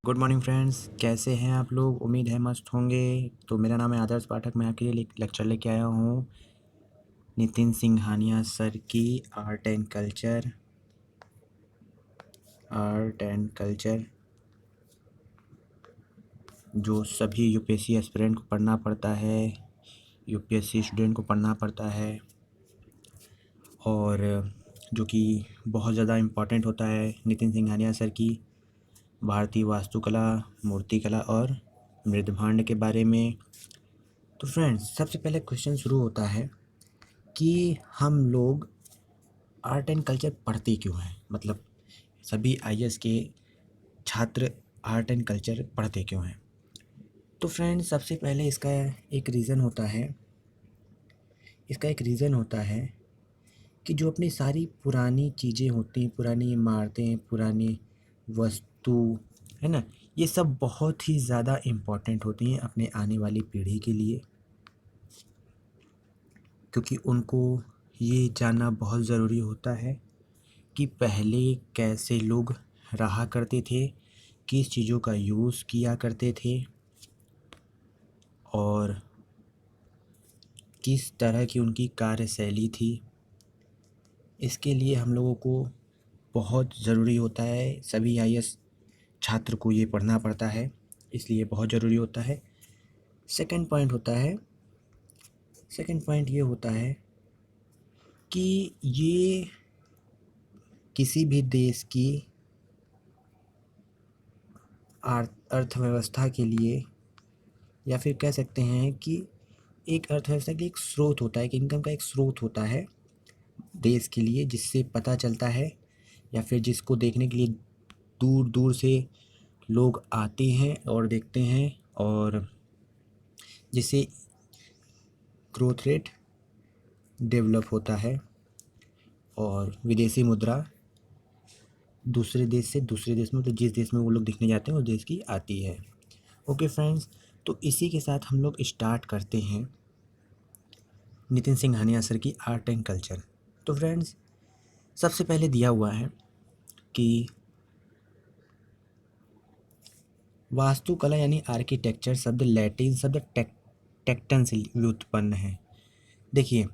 Good morning friends, कैसे हैं आप लोग। उम्मीद है मस्त होंगे। तो मेरा नाम है आदर्श पाठक। मैं आपके लिए लेक्चर लेके आया हूँ नितिन सिंघानिया सर की आर्ट एंड कल्चर जो सभी यूपीएससी एस्पिरेंट को पढ़ना पड़ता है, यूपीएससी स्टूडेंट को पढ़ना पड़ता है और जो कि बहुत ज़्यादा इम्पॉर्टेंट होता है। नितिन सिंघानिया सर की भारतीय वास्तुकला, मूर्तिकला और मृदभांड के बारे में। तो फ्रेंड्स, सबसे पहले क्वेश्चन शुरू होता है कि हम लोग आर्ट एंड कल्चर पढ़ते क्यों हैं। मतलब सभी आईएएस के छात्र आर्ट एंड कल्चर पढ़ते क्यों हैं। तो फ्रेंड्स, सबसे पहले इसका एक रीज़न होता है कि जो अपनी सारी पुरानी चीज़ें होती हैं, पुरानी इमारतें, पुरानी वस्तु, है ना, ये सब बहुत ही ज़्यादा इम्पोर्टेंट होती हैं अपने आने वाली पीढ़ी के लिए, क्योंकि उनको ये जानना बहुत ज़रूरी होता है कि पहले कैसे लोग रहा करते थे, किस चीज़ों का यूज़ किया करते थे और किस तरह की उनकी कार्यशैली थी। इसके लिए हम लोगों को बहुत ज़रूरी होता है, सभी आईएएस छात्र को ये पढ़ना पड़ता है, इसलिए बहुत ज़रूरी होता है। सेकंड पॉइंट ये होता है कि ये किसी भी देश की अर्थव्यवस्था के लिए, या फिर कह सकते हैं कि एक अर्थव्यवस्था के लिए एक स्रोत होता है, एक इनकम का एक स्रोत होता है देश के लिए, जिससे पता चलता है या फिर जिसको देखने के लिए दूर दूर से लोग आते हैं और देखते हैं, और जिससे ग्रोथ रेट डेवलप होता है और विदेशी मुद्रा दूसरे देश से दूसरे देश में, तो जिस देश में वो लोग दिखने जाते हैं उस देश की आती है। ओके फ्रेंड्स, तो इसी के साथ हम लोग स्टार्ट करते हैं नितिन सिंघानिया सर की आर्ट एंड कल्चर। तो फ्रेंड्स, सबसे पहले दिया हुआ है कि वास्तुकला यानी आर्किटेक्चर शब्द लैटिन शब्द टेक्टन से व्युत्पन्न है। देखिए,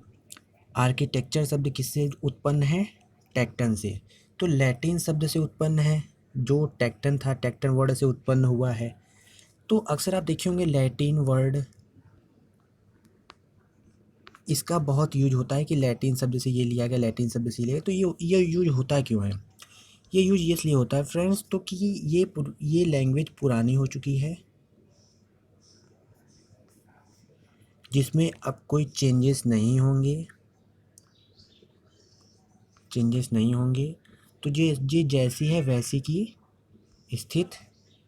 आर्किटेक्चर शब्द किससे उत्पन्न है? टेक्टन से। तो लैटिन शब्द से उत्पन्न है, जो टेक्टन था, टेक्टन वर्ड से उत्पन्न हुआ है। तो अक्सर आप देखे होंगे लैटिन वर्ड, इसका बहुत यूज होता है कि लैटिन शब्द से ये लिया गया, लैटिन शब्द से लिया गया। तो ये यूज होता क्यों है? ये यूज इसलिए होता है फ्रेंड्स, तो कि ये लैंग्वेज पुरानी हो चुकी है, जिसमें अब कोई चेंजेस नहीं होंगे। तो ये जैसी है वैसी की स्थित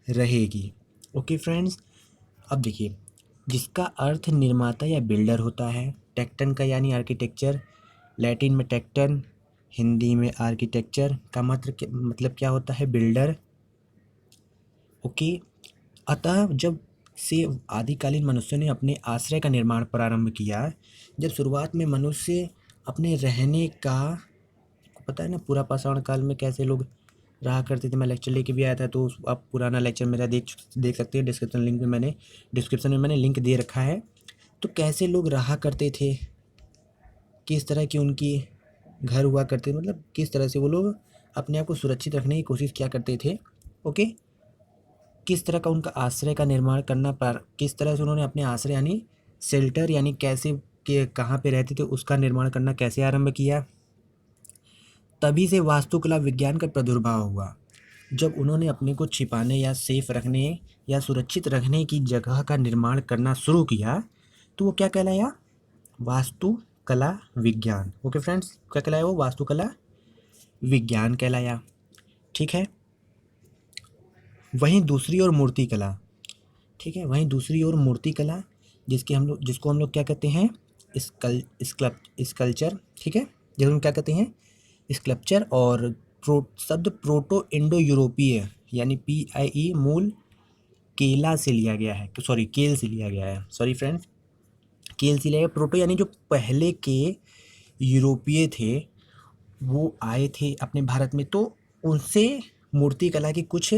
रहेगी। ओके फ्रेंड्स, अब देखिए, जिसका अर्थ निर्माता या बिल्डर होता है, टेक्टन का यानी आर्किटेक्चर, लैटिन में टेक्टन, हिंदी में आर्किटेक्चर का मतलब क्या होता है? बिल्डर। ओके, अतः जब से आदिकालीन मनुष्यों ने अपने आश्रय का निर्माण प्रारंभ किया, जब शुरुआत में मनुष्य अपने रहने का, पता है ना, पूरा पाषाण काल में कैसे लोग रहा करते थे। मैं लेक्चर लेके भी आया था, तो आप पुराना लेक्चर मेरा देख सकते हैं। डिस्क्रिप्शन में मैंने लिंक दे रखा है। तो कैसे लोग रहा करते थे, किस तरह की उनकी घर हुआ करते, मतलब किस तरह से वो लोग अपने आप को सुरक्षित रखने की कोशिश किया करते थे। ओके, किस तरह का उनका आश्रय का निर्माण करना, पर किस तरह से उन्होंने अपने आश्रय यानी शेल्टर, यानी कैसे के कहाँ पे रहते थे, उसका निर्माण करना कैसे आरंभ किया। तभी से वास्तुकला विज्ञान का प्रादुर्भाव हुआ, जब उन्होंने अपने को छिपाने या सेफ रखने या सुरक्षित रखने की जगह का निर्माण करना शुरू किया। तो वो क्या कहलाया? वास्तुकला विज्ञान। ओके फ्रेंड्स, क्या कहलाया? वो वास्तुकला विज्ञान कहलाया। ठीक है। वहीं दूसरी ओर मूर्तिकला, ठीक है, वहीं दूसरी ओर मूर्तिकला, जिसको हम लोग क्या कहते हैं? स्कल्पचर। ठीक है, जिसको हम क्या कहते हैं? स्कल्पचर। और शब्द प्रोटो इंडो यूरोपीय यानी PIE मूल केला से लिया गया है, सॉरी केल से लिया गया है, सॉरी फ्रेंड्स, केल से लिया गया। प्रोटो यानी जो पहले के यूरोपीय थे, वो आए थे अपने भारत में, तो उनसे मूर्तिकला की कुछ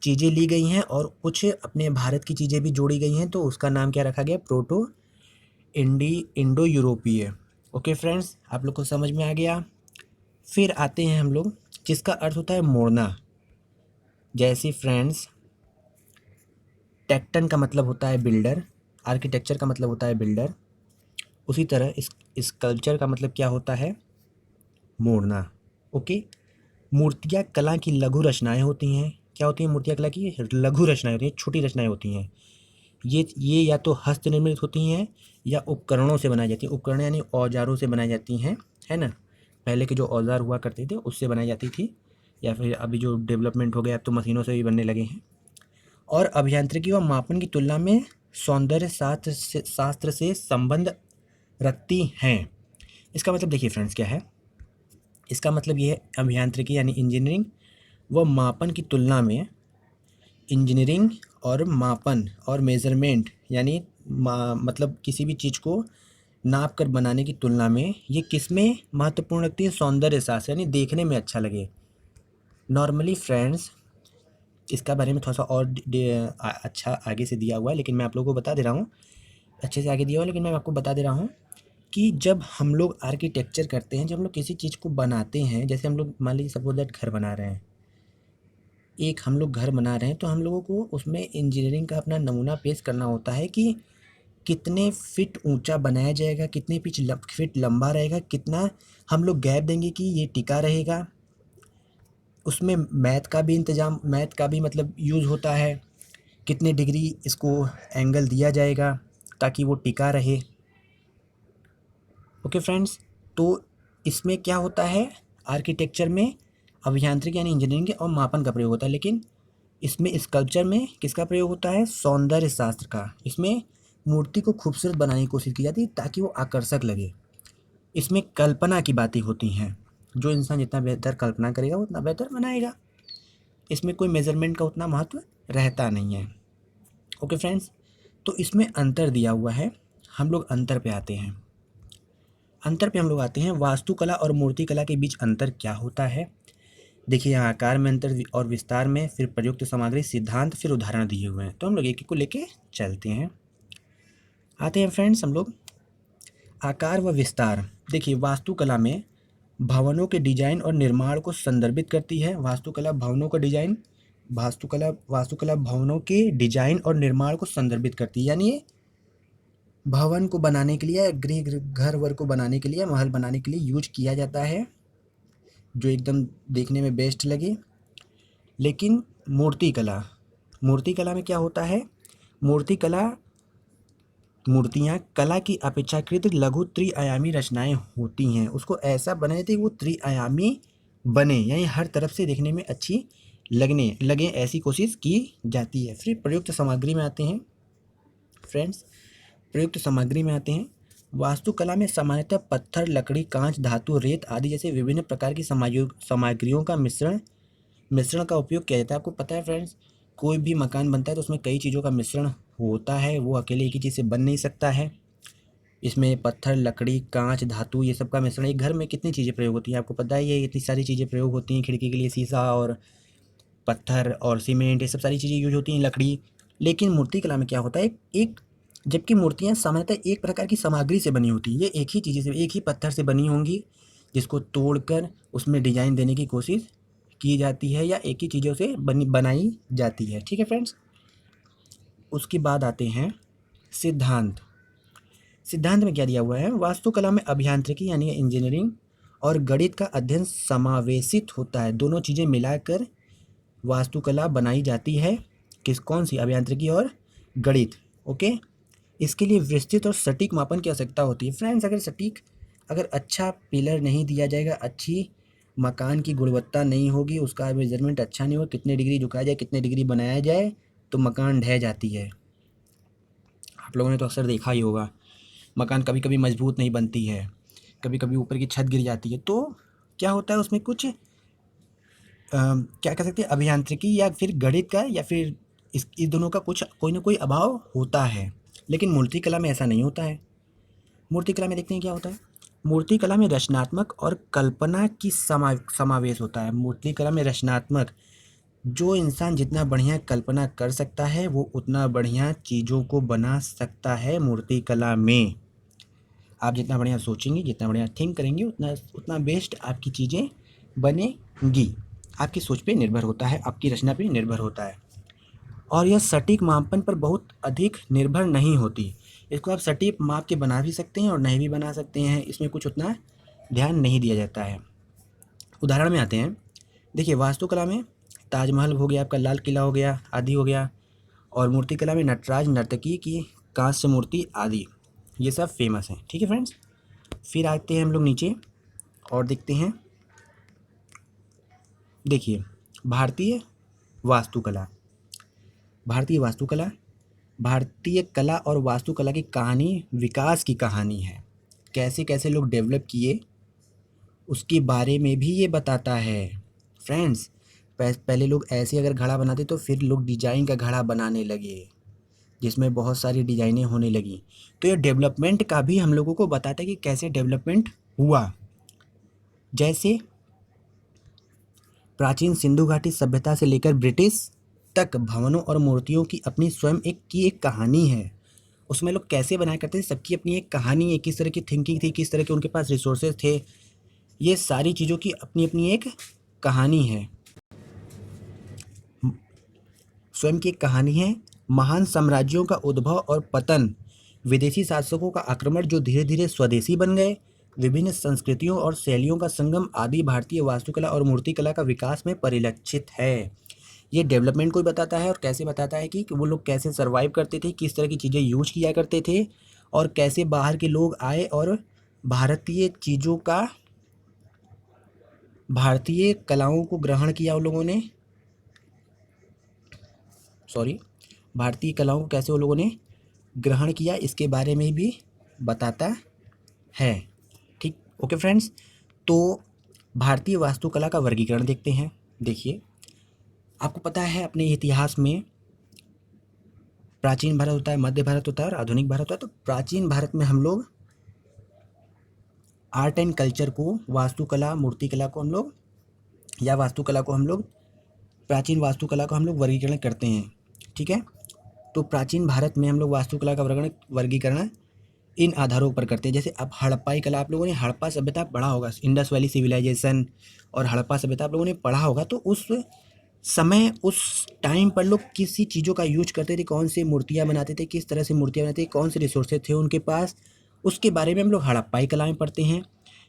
चीज़ें ली गई हैं और कुछ अपने भारत की चीज़ें भी जोड़ी गई हैं, तो उसका नाम क्या रखा गया, प्रोटो इंडो यूरोपीय। ओके फ्रेंड्स, आप लोग को समझ में आ गया। फिर आते हैं हम लोग जिसका अर्थ होता है मोड़ना। जैसे फ्रेंड्स, टेक्टन का मतलब होता है बिल्डर, आर्किटेक्चर का मतलब होता है बिल्डर, उसी तरह इस कल्चर का मतलब क्या होता है, मोड़ना। ओके। मूर्तियाँ कला की लघु रचनाएं होती हैं। क्या होती हैं, मूर्तियाँ कला की लघु रचनाएं होती हैं, छोटी रचनाएं होती हैं। ये या तो हस्त निर्मित होती हैं या उपकरणों से बनाई जाती हैं। उपकरण यानी औजारों से बनाई जाती हैं, है ना। पहले के जो औजार हुआ करते थे उससे बनाई जाती थी, या फिर अभी जो डेवलपमेंट हो गया अब तो मशीनों से भी बनने लगे हैं। और अभियांत्रिकी व मापन की तुलना में सौंदर्य शास्त्र से संबंध रखती हैं। इसका मतलब देखिए फ्रेंड्स क्या है, इसका मतलब ये है अभियांत्रिकी यानी इंजीनियरिंग व मापन की तुलना में, इंजीनियरिंग और मापन और मेज़रमेंट यानी मतलब किसी भी चीज़ को नाप कर बनाने की तुलना में ये किस में महत्वपूर्ण रखती है, सौंदर्य शास्त्र यानी देखने में अच्छा लगे। नॉर्मली फ्रेंड्स इसका बारे में थोड़ा सा और अच्छा आगे से दिया हुआ है, लेकिन मैं आप लोगों को बता दे रहा हूँ, अच्छे से आगे दिया हुआ है, लेकिन मैं आपको बता दे रहा हूँ कि जब हम लोग आर्किटेक्चर करते हैं, जब हम लोग किसी चीज़ को बनाते हैं, जैसे हम लोग मान लीजिए सपोज दैट घर बना रहे हैं, एक हम लोग घर बना रहे हैं, तो हम लोगों को उसमें इंजीनियरिंग का अपना नमूना पेश करना होता है कि कितने फिट ऊंचा बनाया जाएगा, कितने फिट लंबा रहेगा, कितना हम लोग गैप देंगे कि ये टिका रहेगा। उसमें मैथ का भी मतलब यूज़ होता है, कितने डिग्री इसको एंगल दिया जाएगा ताकि वो टिका रहे। ओके फ्रेंड्स, तो इसमें क्या होता है, आर्किटेक्चर में अभियांत्रिकी यानी इंजीनियरिंग और मापन का प्रयोग होता है, लेकिन इसमें स्कल्पचर में किसका प्रयोग होता है, सौंदर्य शास्त्र का। इसमें मूर्ति को खूबसूरत बनाने की कोशिश की जाती है ताकि वो आकर्षक लगे। इसमें कल्पना की बातें होती हैं, जो इंसान जितना बेहतर कल्पना करेगा वो उतना बेहतर बनाएगा। इसमें कोई मेजरमेंट का उतना महत्व रहता नहीं है। ओके फ्रेंड्स, तो इसमें अंतर दिया हुआ है, हम लोग अंतर पे आते हैं। अंतर पे हम लोग आते हैं, वास्तुकला और मूर्तिकला के बीच अंतर क्या होता है। देखिए यहाँ आकार में अंतर और विस्तार में, फिर प्रयुक्त सामग्री, सिद्धांत, फिर उदाहरण दिए हुए हैं, तो हम लोग एक एक को लेके चलते हैं। आते हैं फ्रेंड्स हम लोग आकार व विस्तार। देखिए वास्तुकला में भवनों के डिजाइन और निर्माण को संदर्भित करती है। वास्तुकला भवनों का डिजाइन, वास्तुकला भवनों के डिजाइन और निर्माण को संदर्भित करती है, यानी भवन को बनाने के लिए, घर वर को बनाने के लिए, महल बनाने के लिए यूज किया जाता है, जो एकदम देखने में बेस्ट लगे। लेकिन मूर्तिकला में क्या होता है, मूर्तियाँ कला की अपेक्षाकृत लघु त्रिआयामी रचनाएं होती हैं। उसको ऐसा बनाया जाता है कि वो त्रिआयामी बने, यानी हर तरफ से देखने में अच्छी लगने लगे, ऐसी कोशिश की जाती है। फिर प्रयुक्त सामग्री में आते हैं फ्रेंड्स, प्रयुक्त सामग्री में आते हैं। वास्तुकला में सामान्यतः पत्थर, लकड़ी, कांच, धातु, रेत आदि जैसे विभिन्न प्रकार की सामग्रियों का मिश्रण का उपयोग किया जाता है। आपको पता है फ्रेंड्स, कोई भी मकान बनता है तो उसमें कई चीज़ों का मिश्रण होता है, वो अकेले एक ही चीज़ से बन नहीं सकता है। इसमें पत्थर, लकड़ी, कांच, धातु, ये सब का मिश्रण। एक घर में कितनी चीज़ें प्रयोग होती हैं आपको पता ही है, इतनी सारी चीज़ें प्रयोग होती हैं। खिड़की के लिए शीशा और पत्थर और सीमेंट, ये सब सारी चीज़ें यूज होती हैं, लकड़ी। लेकिन मूर्तिकला में क्या होता है, एक जबकि मूर्तियाँ सामान्यतः एक प्रकार की सामग्री से बनी होती हैं, ये एक ही चीज़ से, एक ही पत्थर से बनी होंगी, जिसको तोड़कर उसमें डिजाइन देने की कोशिश की जाती है, या एक ही चीज़ों से बनाई जाती है। ठीक है फ्रेंड्स, उसके बाद आते हैं सिद्धांत। सिद्धांत में क्या दिया हुआ है, वास्तुकला में अभियांत्रिकी यानी इंजीनियरिंग और गणित का अध्ययन समावेशित होता है। दोनों चीज़ें मिलाकर वास्तुकला बनाई जाती है, कौन सी, अभियांत्रिकी और गणित। ओके, इसके लिए विस्तृत और सटीक मापन की आवश्यकता होती है। फ्रेंड्स, अगर अच्छा पिलर नहीं दिया जाएगा, अच्छी मकान की गुणवत्ता नहीं होगी, उसका मेजरमेंट अच्छा नहीं होगा, कितने डिग्री झुकाया जाए, कितने डिग्री बनाया जाए, तो मकान ढह जाती है। आप लोगों ने तो अक्सर देखा ही होगा, मकान कभी कभी मजबूत नहीं बनती है, कभी कभी ऊपर की छत गिर जाती है। तो क्या होता है उसमें कुछ क्या कह सकते हैं, अभियांत्रिकी या फिर गणित का, या फिर इस दोनों का कुछ कोई ना कोई अभाव होता है। लेकिन मूर्तिकला में ऐसा नहीं होता है। मूर्तिकला में देखते हैं क्या होता है, मूर्तिकला में रचनात्मक और कल्पना की समावेश होता है। मूर्तिकला में रचनात्मक जो इंसान जितना बढ़िया कल्पना कर सकता है वो उतना बढ़िया चीज़ों को बना सकता है मूर्ति कला में। आप जितना बढ़िया सोचेंगे, जितना बढ़िया थिंक करेंगे, उतना उतना बेस्ट आपकी चीज़ें बनेंगी। आपकी सोच पे निर्भर होता है, आपकी रचना पे निर्भर होता है। और यह सटीक मापन पर बहुत अधिक निर्भर नहीं होती। इसको आप सटीक माप के बना भी सकते हैं और नहीं भी बना सकते हैं, इसमें कुछ उतना ध्यान नहीं दिया जाता है। उदाहरण में आते हैं, देखिए वास्तुकला में ताजमहल हो गया, आपका लाल किला हो गया, आदि हो गया। और मूर्तिकला में नटराज, नर्तकी की कांस्य मूर्ति आदि, ये सब फेमस हैं। ठीक है फ्रेंड्स, फिर आते हैं हम लोग नीचे और देखते हैं। देखिए भारतीय वास्तुकला, भारतीय वास्तुकला भारतीय कला और वास्तुकला की कहानी विकास की कहानी है। कैसे कैसे लोग डेवलप किए उसके बारे में भी ये बताता है। फ्रेंड्स, पहले लोग ऐसे अगर घड़ा बनाते तो फिर लोग डिजाइन का घड़ा बनाने लगे, जिसमें बहुत सारी डिजाइनें होने लगी। तो ये डेवलपमेंट का भी हम लोगों को बताता है कि कैसे डेवलपमेंट हुआ। जैसे प्राचीन सिंधु घाटी सभ्यता से लेकर ब्रिटिश तक भवनों और मूर्तियों की अपनी स्वयं एक कहानी है। उसमें लोग कैसे बनाया करते थे, सबकी अपनी एक कहानी है, किस तरह की थिंकिंग थी, किस तरह के उनके पास रिसोर्सेज थे, ये सारी चीज़ों की अपनी अपनी एक कहानी है, स्वयं की एक कहानी है। महान साम्राज्यों का उद्भव और पतन, विदेशी शासकों का आक्रमण जो धीरे धीरे स्वदेशी बन गए, विभिन्न संस्कृतियों और शैलियों का संगम आदि भारतीय वास्तुकला और मूर्तिकला का विकास में परिलक्षित है। ये डेवलपमेंट को भी बताता है और कैसे बताता है कि वो लोग कैसे सर्वाइव करते थे, किस तरह की चीज़ें यूज किया करते थे, और कैसे बाहर के लोग आए और भारतीय चीज़ों का, भारतीय कलाओं को ग्रहण किया उन लोगों ने, भारतीय कलाओं को कैसे उन लोगों ने ग्रहण किया, इसके बारे में भी बताता है। ठीक, ओके फ्रेंड्स, तो भारतीय वास्तुकला का वर्गीकरण देखते हैं। देखिए, आपको पता है अपने इतिहास में प्राचीन भारत होता है, मध्य भारत होता है और आधुनिक भारत होता है। तो प्राचीन भारत में हम लोग आर्ट एंड कल्चर को, वास्तुकला, मूर्तिकला को हम लोग, या वास्तुकला को हम लोग, प्राचीन वास्तुकला को हम लोग वर्गीकरण करते हैं। ठीक है, तो प्राचीन भारत में हम लोग वास्तुकला का वर्गीकरण इन आधारों पर करते हैं। जैसे अब हड़प्पाई कला, आप लोगों ने हड़प्पा सभ्यता पढ़ा होगा, इंडस वैली सिविलाइजेशन और हड़प्पा सभ्यता आप लोगों ने पढ़ा होगा। तो उस समय, उस टाइम पर लोग किसी चीज़ों का यूज करते थे, कौन सी मूर्तियाँ बनाते थे, किस तरह से मूर्तियाँ बनाते थे, कौन से रिसोर्सेज थे उनके पास, उसके बारे में हम लोग हड़प्पाई कला में पढ़ते हैं।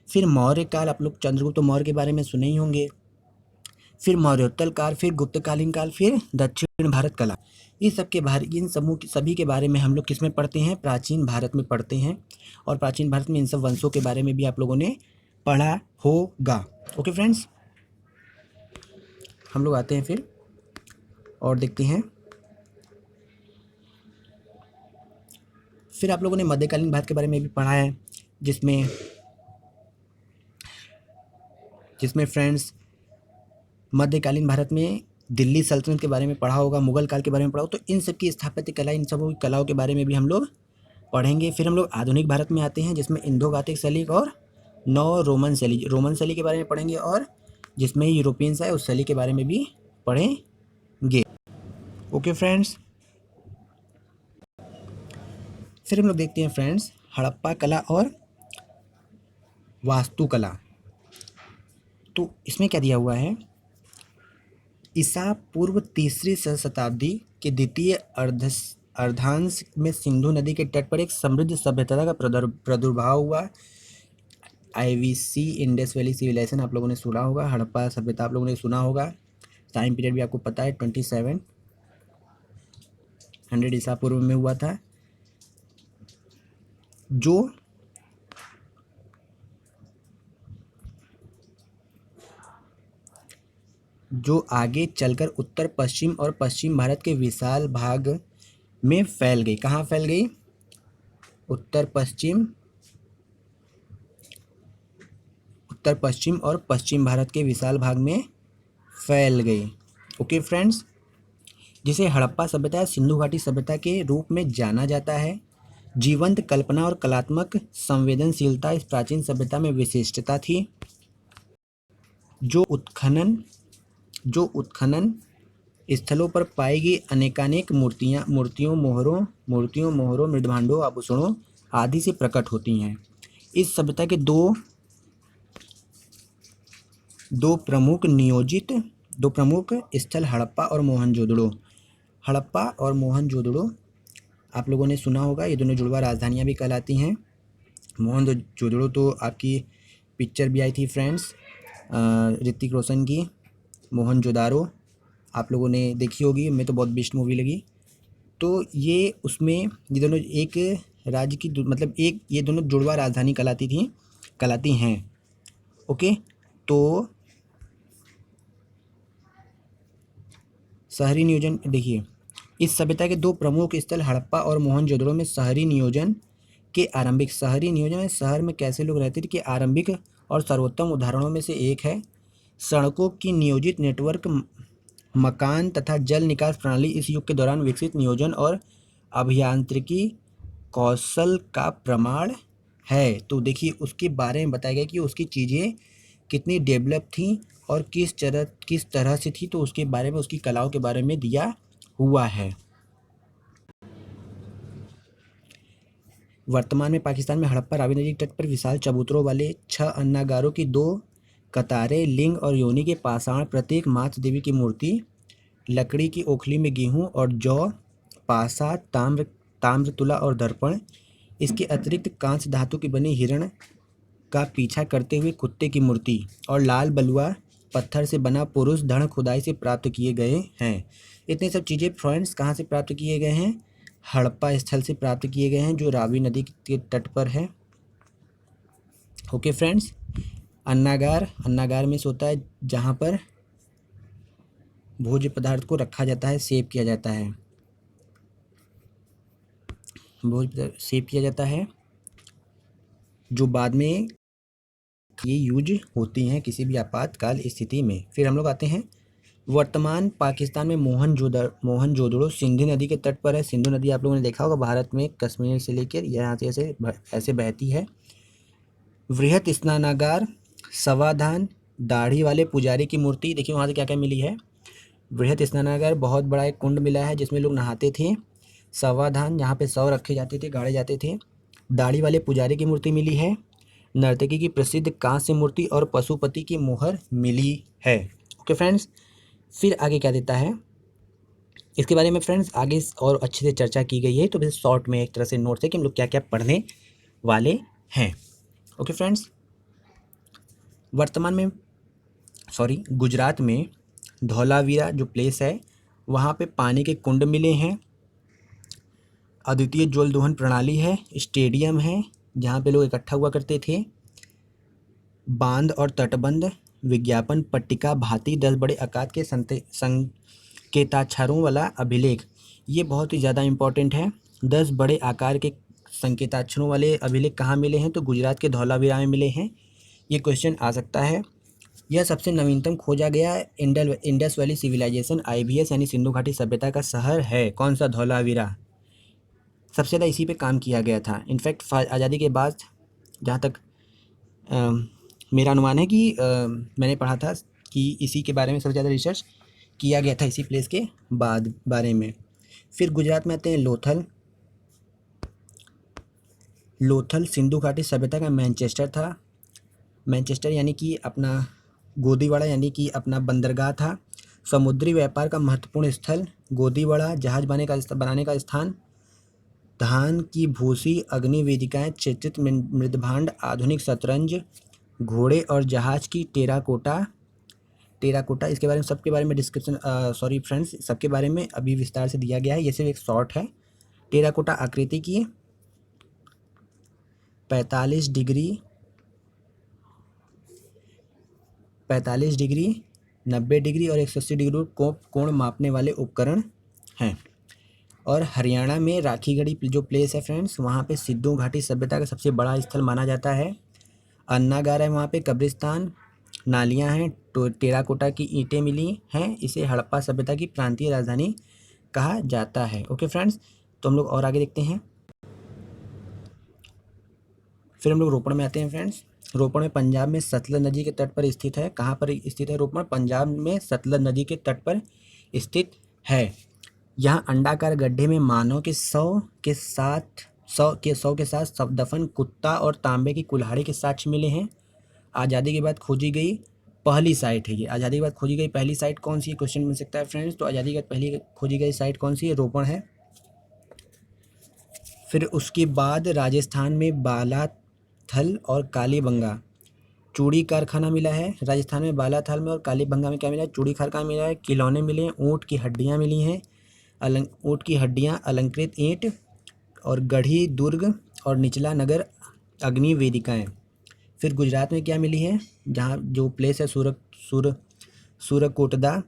फिर मौर्य काल, आप लोग चंद्रगुप्त मौर्य के बारे में सुने ही होंगे। फिर मौर्योत्तर काल, फिर गुप्तकालीन काल, फिर दक्षिण भारत कला। इस सब के बारे, इन समूह सभी के बारे में हम लोग किस में पढ़ते हैं, प्राचीन भारत में पढ़ते हैं। और प्राचीन भारत में इन सब वंशों के बारे में भी आप लोगों ने पढ़ा होगा। ओके फ्रेंड्स, हम लोग आते हैं फिर और देखते हैं। फिर आप लोगों ने मध्यकालीन भारत के बारे में भी पढ़ा है, जिसमें फ्रेंड्स मध्यकालीन भारत में दिल्ली सल्तनत के बारे में पढ़ा होगा, मुगल काल के बारे में पढ़ा होगा। तो इन सब की स्थापत्य कला, इन सब कलाओं के बारे में भी हम लोग पढ़ेंगे। फिर हम लोग आधुनिक भारत में आते हैं, जिसमें इंडो गॉथिक शैली और नौ रोमन शैली के बारे में पढ़ेंगे, और जिसमें यूरोपियंस है उस शैली के बारे में भी पढ़ेंगे। ओके फ्रेंड्स, फिर हम लोग देखते हैं फ्रेंड्स हड़प्पा कला और वास्तुकला। तो इसमें क्या दिया हुआ है, ईसा पूर्व तीसरी शताब्दी के द्वितीय अर्धांश में सिंधु नदी के तट पर एक समृद्ध सभ्यता का प्रादुर्भाव हुआ। IVC, इंडस वैली सिविलाइजेशन आप लोगों ने सुना होगा, हड़प्पा सभ्यता आप लोगों ने सुना होगा। टाइम पीरियड भी आपको पता है, 2700 ईसा पूर्व में हुआ था, जो आगे चलकर उत्तर पश्चिम और पश्चिम भारत के विशाल भाग में फैल गई। कहाँ फैल गई, उत्तर पश्चिम और पश्चिम भारत के विशाल भाग में फैल गई। ओके फ्रेंड्स, जिसे हड़प्पा सभ्यता, सिंधु घाटी सभ्यता के रूप में जाना जाता है। जीवंत कल्पना और कलात्मक संवेदनशीलता इस प्राचीन सभ्यता में विशिष्टता थी। जो उत्खनन स्थलों पर पाई गई अनेकानेक मूर्तियों मोहरों मृदभांडों आभूषणों आदि से प्रकट होती हैं। इस सभ्यता के दो प्रमुख स्थल हड़प्पा और मोहनजोदड़ो आप लोगों ने सुना होगा, ये दोनों जुड़वा राजधानियाँ भी कहलाती हैं। मोहनजोदड़ो तो आपकी पिक्चर भी आई थी फ्रेंड्स, ऋतिक रोशन की, मोहनजोदारो आप लोगों ने देखी होगी, मैं तो बहुत बेस्ट मूवी लगी। तो ये उसमें ये दोनों एक राज्य की मतलब एक ये दोनों जुड़वा राजधानी कहलाती हैं। ओके, तो शहरी नियोजन देखिए, इस सभ्यता के दो प्रमुख स्थल हड़प्पा और मोहनजोदड़ो में शहरी नियोजन में शहर में कैसे लोग रहते थे कि आरंभिक और सर्वोत्तम उदाहरणों में से एक है। सड़कों की नियोजित नेटवर्क, मकान तथा जल निकास प्रणाली इस युग के दौरान विकसित नियोजन और अभियांत्रिकी कौशल का प्रमाण है। तो देखिए उसके बारे में बताया गया कि उसकी चीज़ें कितनी डेवलप थी और किस तरह से थी, तो उसके बारे में, उसकी कलाओं के बारे में दिया हुआ है। वर्तमान में पाकिस्तान में हड़प्पा रावी नदी के तट पर विशाल चबूतरों वाले 6 अन्नागारों की 2 कतारें, लिंग और योनि के पाषाण प्रतीक, मातृ देवी की मूर्ति, लकड़ी की ओखली में गेहूं और जौ, पासा, ताम्र तुला और दर्पण, इसके अतिरिक्त कांस्य धातु की बनी हिरण का पीछा करते हुए कुत्ते की मूर्ति और लाल बलुआ पत्थर से बना पुरुष धड़ खुदाई से प्राप्त किए गए हैं। इतनी सब चीज़ें फ्रेंड्स कहाँ से प्राप्त किए गए हैं? हड़प्पा स्थल से प्राप्त किए गए हैं, जो रावी नदी के तट पर है। ओके फ्रेंड्स, अन्नागार में से होता है जहाँ पर भोज्य पदार्थ को रखा जाता है, सेव किया जाता है, जो बाद में ये यूज होती हैं किसी भी आपातकाल स्थिति में। फिर हम लोग आते हैं वर्तमान पाकिस्तान में मोहनजोदड़ो सिंधु नदी के तट पर है। सिंधु नदी आप लोगों ने देखा होगा, भारत में कश्मीर से लेकर यहाँ से ऐसे बहती है। वृहत स्नानागार, सवाधान, दाढ़ी वाले पुजारी की मूर्ति, देखिए वहाँ से क्या क्या मिली है। वृहत स्नानागार बहुत बड़ा एक कुंड मिला है जिसमें लोग नहाते थे। सवाधान, यहाँ पे शव रखे जाते थे, गाड़े जाते थे। दाढ़ी वाले पुजारी की मूर्ति मिली है। नर्तकी की प्रसिद्ध कांस्य मूर्ति और पशुपति की मोहर मिली है। ओके फ्रेंड्स, फिर आगे क्या देता है इसके बारे में फ्रेंड्स आगे और अच्छे से चर्चा की गई है, तो बस शॉर्ट में एक तरह से नोट है कि हम लोग क्या क्या पढ़ने वाले हैं। ओके फ्रेंड्स, गुजरात में धौलावीरा जो प्लेस है वहाँ पे पानी के कुंड मिले हैं, अद्वितीय जल दोहन प्रणाली है, स्टेडियम है जहाँ पे लोग इकट्ठा हुआ करते थे, बांध और तटबंध, विज्ञापन पट्टिका भांति 10 बड़े आकार के संकेताक्षरों वाला अभिलेख, ये बहुत ही ज़्यादा इम्पोर्टेंट है। 10 बड़े आकार के संकेताक्षरों वाले अभिलेख कहाँ मिले हैं? तो गुजरात के धौलावीरा में मिले हैं। ये क्वेश्चन आ सकता है। यह सबसे नवीनतम खोजा गया इंडस वैली सिविलाइजेशन IVS यानी सिंधु घाटी सभ्यता का शहर है। कौन सा? धौलावीरा। सबसे ज़्यादा इसी पे काम किया गया था। इनफैक्ट आज़ादी के बाद जहाँ तक मेरा अनुमान है कि मैंने पढ़ा था कि इसी के बारे में सबसे ज़्यादा रिसर्च किया गया था इसी प्लेस के बारे में। फिर गुजरात में आते हैं लोथल सिंधु घाटी सभ्यता का मैनचेस्टर था। मैनचेस्टर यानी कि अपना गोदीवाड़ा यानी कि अपना बंदरगाह था। समुद्री व्यापार का महत्वपूर्ण स्थल गोदीवाड़ा, जहाज बनाने का स्थान, धान की भूसी, अग्नि वेदिकाएँ, चित्रित मृदभांड, आधुनिक शतरंज, घोड़े और जहाज की टेराकोटा, इसके बारे में सबके बारे में डिस्क्रिप्शन सबके बारे में अभी विस्तार से दिया गया है, ये सिर्फ एक शॉर्ट है। टेराकोटा आकृति की 45 डिग्री, 90 डिग्री और 180 डिग्री कोण मापने वाले उपकरण हैं। और हरियाणा में राखीगढ़ी जो प्लेस है फ्रेंड्स, वहाँ पे सिद्धू घाटी सभ्यता का सबसे बड़ा स्थल माना जाता है। अन्नागार है, वहाँ पे कब्रिस्तान, नालियाँ हैं, टेराकोटा की ईंटें मिली हैं। इसे हड़प्पा सभ्यता की प्रांतीय राजधानी कहा जाता है। ओके फ्रेंड्स, तो हम लोग और आगे देखते हैं। फिर हम लोग रोपड़ में आते हैं फ्रेंड्स। रोपड़ में पंजाब में सतलज नदी के तट पर स्थित है। कहाँ पर स्थित है रोपड़? पंजाब में सतलज नदी के तट पर स्थित है। यहाँ अंडाकार गड्ढे में मानव के 100 के साथ दफन कुत्ता और तांबे की कुल्हाड़ी के साक्ष्य मिले हैं। आज़ादी के बाद खोजी गई पहली साइट है ये। आज़ादी के बाद खोजी गई पहली साइट कौन सी, क्वेश्चन मिल सकता है फ्रेंड्स। तो आज़ादी के बाद पहली खोजी गई साइट कौन सी है, रोपण है। फिर उसके बाद राजस्थान में बालाथल और कालीबंगा चूड़ी कारखाना मिला है। राजस्थान में बालाथल में और कालीबंगा में क्या मिला है, चूड़ी कारखाना मिला है। खिलौने मिले हैं, ऊँट की हड्डियाँ मिली हैं, ऊँट की हड्डियाँ, अलंकृत ईंट और गढ़ी दुर्ग और निचला नगर अग्नि वेदिकाएँ। फिर गुजरात में क्या मिली है, जहाँ जो प्लेस है सूरकोटदा,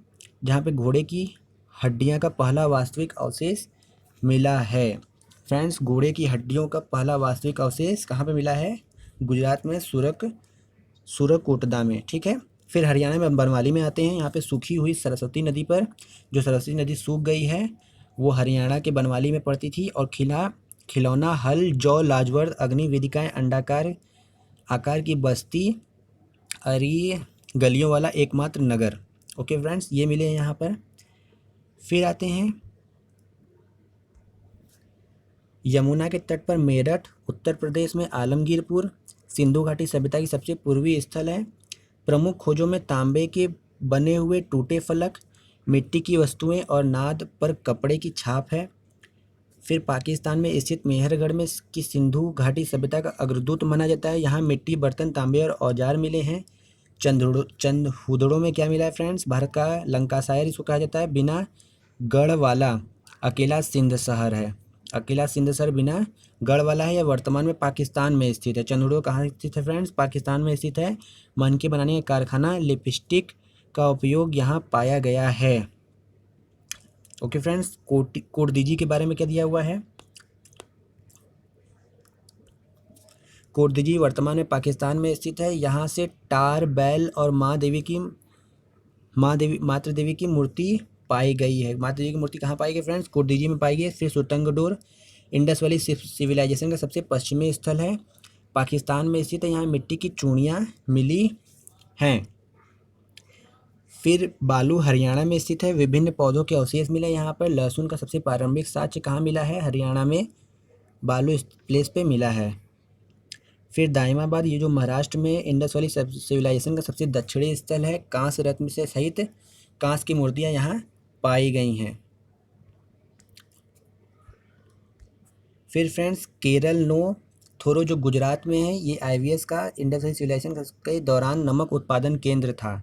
जहाँ पे घोड़े की हड्डियाँ का पहला वास्तविक अवशेष मिला है। फ्रेंड्स, घोड़े की हड्डियों का पहला वास्तविक अवशेष कहाँ पे मिला है, गुजरात में सूरकोटदा में, ठीक है। फिर हरियाणा में बनवाली में आते हैं। यहाँ पे सूखी हुई सरस्वती नदी पर, जो सरस्वती नदी सूख गई है वो हरियाणा के बनवाली में पड़ती थी। और खिलौना, हल, जौ, लाजवर्द, अग्नि वेदिकाएँ, अंडाकार आकार की बस्ती, अरी गलियों वाला एकमात्र नगर। ओके फ्रेंड्स, ये मिले हैं यहाँ पर। फिर आते हैं यमुना के तट पर मेरठ, उत्तर प्रदेश में आलमगीरपुर सिंधु घाटी सभ्यता की सबसे पूर्वी स्थल है। प्रमुख खोजों में तांबे के बने हुए टूटे फलक, मिट्टी की वस्तुएं और नाद पर कपड़े की छाप है। फिर पाकिस्तान में स्थित मेहरगढ़ में की सिंधु घाटी सभ्यता का अग्रदूत माना जाता है। यहाँ मिट्टी, बर्तन, तांबे और औजार मिले हैं। चंदहुदड़ों में क्या मिला है फ्रेंड्स, भारत का लंकासायर इसको कहा जाता है। बिना गढ़ वाला अकेला सिंध शहर है। अकेला सिंध शहर बिना गढ़ वाला है। यह वर्तमान में पाकिस्तान में स्थित है। चंदहुदड़ो कहाँ स्थित है फ्रेंड्स, पाकिस्तान में स्थित है। मनके बनाने का कारखाना, लिपस्टिक का उपयोग यहाँ पाया गया है। ओके फ्रेंड्स, कोटदीजी के बारे में क्या दिया हुआ है, कोटदीजी वर्तमान में पाकिस्तान में स्थित है। यहाँ से टार, बैल और मातृ देवी की मूर्ति पाई गई है। मातृ देवी की मूर्ति कहाँ पाई गई फ्रेंड्स, कोटदीजी में पाई गई। फिर सुतंगडोर इंडस वैली सिविलाइजेशन का सबसे पश्चिमी स्थल है, पाकिस्तान में स्थित है। यहाँ मिट्टी की चूड़ियाँ मिली हैं। फिर बालू हरियाणा में स्थित है। विभिन्न पौधों के अवशेष मिले यहाँ पर। लहसुन का सबसे प्रारंभिक साक्ष्य कहाँ मिला है, हरियाणा में बालू प्लेस पे मिला है। फिर दाइमाबाद, ये जो महाराष्ट्र में इंडस वैली सिविलाइजेशन का सबसे दक्षिणी स्थल है। कांस्य रत्न से सहित कांस्य की मूर्तियाँ यहाँ पाई गई हैं। फिर फ्रेंड्स, केरल नो थोरो जो गुजरात में है, ये आईवीएस का इंडस वैली सिविलाइजेशन के दौरान नमक उत्पादन केंद्र था।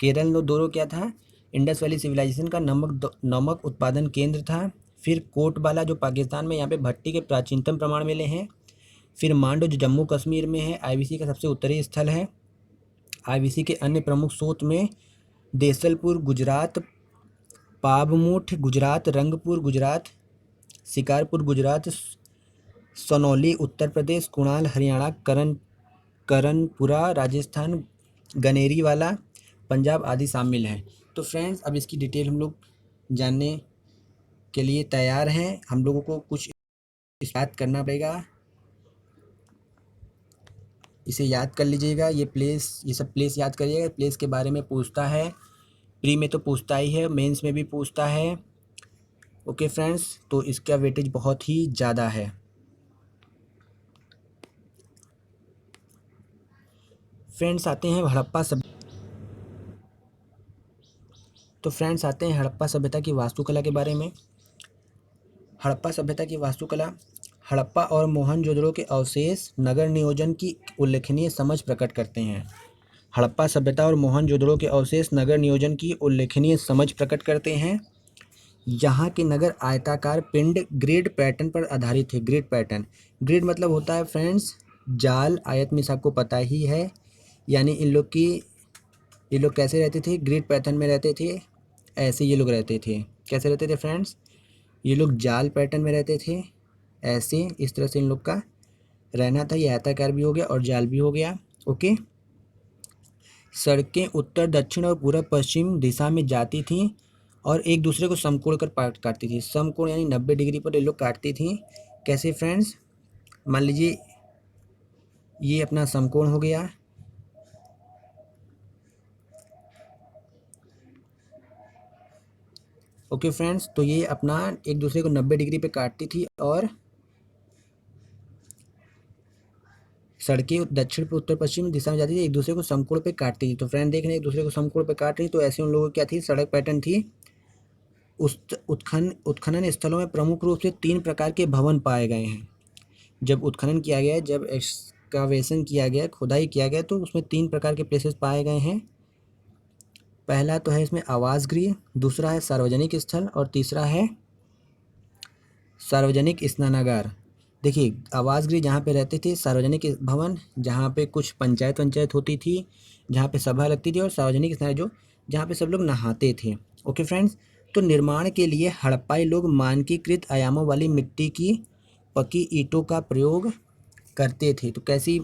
केरल नो दोरो क्या था, इंडस वैली सिविलाइजेशन का नमक उत्पादन केंद्र था। फिर कोटबाला जो पाकिस्तान में, यहाँ पे भट्टी के प्राचीनतम प्रमाण मिले हैं। फिर मांडो जो जम्मू कश्मीर में है, आईवीसी का सबसे उत्तरी स्थल है। आईवीसी के अन्य प्रमुख स्रोत में देसलपुर गुजरात, पाबमूठ गुजरात, रंगपुर गुजरात, शिकारपुर गुजरात, सोनौली उत्तर प्रदेश, कुणाल हरियाणा, करनपुरा राजस्थान, गनेरीवाला पंजाब आदि शामिल हैं। तो फ्रेंड्स, अब इसकी डिटेल हम लोग जानने के लिए तैयार हैं। हम लोगों को कुछ याद करना पड़ेगा, इसे याद कर लीजिएगा। ये सब प्लेस याद करिएगा। प्लेस के बारे में पूछता है, प्री में तो पूछता ही है, मेंस में भी पूछता है। ओके फ्रेंड्स, तो इसका वेटेज बहुत ही ज़्यादा है। फ्रेंड्स आते हैं हड़प्पा सभ्यता की वास्तुकला के बारे में। हड़प्पा सभ्यता की वास्तुकला, हड़प्पा और मोहनजोदड़ो के अवशेष नगर नियोजन की उल्लेखनीय समझ प्रकट करते हैं। हड़प्पा सभ्यता और मोहनजोदड़ो के अवशेष नगर नियोजन की उल्लेखनीय समझ प्रकट करते हैं। यहाँ के नगर आयताकार पिंड ग्रिड पैटर्न पर आधारित है। ग्रिड पैटर्न, ग्रिड मतलब होता है फ्रेंड्स जाल, आयत में सबको पता ही है। यानी ये लोग कैसे रहते थे, ग्रिड पैटर्न में रहते थे। ऐसे ये लोग रहते थे, कैसे रहते थे फ्रेंड्स, ये लोग जाल पैटर्न में रहते थे। ऐसे इस तरह से इन लोग का रहना था। ये आयताकार भी हो गया और जाल भी हो गया। ओके, सड़कें उत्तर, दक्षिण और पूर्व पश्चिम दिशा में जाती थीं और एक दूसरे को समकोण कर काटती थी। समकोण यानी 90 डिग्री पर ये लोग काटती थी। कैसे फ्रेंड्स, मान लीजिए ये अपना समकोण हो गया, ओके फ्रेंड्स, तो ये अपना एक दूसरे को 90 डिग्री पे काटती थी और सड़कें दक्षिण पूर्व उत्तर पश्चिम दिशा में जाती थी, एक दूसरे को समकोण पे काटती थी। तो फ्रेंड देख रहे हैं एक दूसरे को समकोण पे काट रही, तो ऐसे उन लोगों की क्या थी, सड़क पैटर्न थी। उस उत्खनन स्थलों में प्रमुख रूप से 3 प्रकार के भवन पाए गए हैं। जब उत्खनन किया गया, जब एक्सकावेशन किया गया, खुदाई किया गया, तो उसमें 3 प्रकार के प्लेसेस पाए गए हैं। पहला तो है इसमें आवास गृह, दूसरा है सार्वजनिक स्थल और तीसरा है सार्वजनिक स्नानागार। देखिए, आवास गृह जहाँ पे रहते थे, सार्वजनिक भवन जहाँ पे कुछ पंचायत होती थी, जहाँ पे सभा लगती थी, और सार्वजनिक स्नान जो जहाँ पे सब लोग नहाते थे। ओके फ्रेंड्स, तो निर्माण के लिए हड़प्पाई लोग मानकीकृत आयामों वाली मिट्टी की पकी ईंटों का प्रयोग करते थे। तो कैसी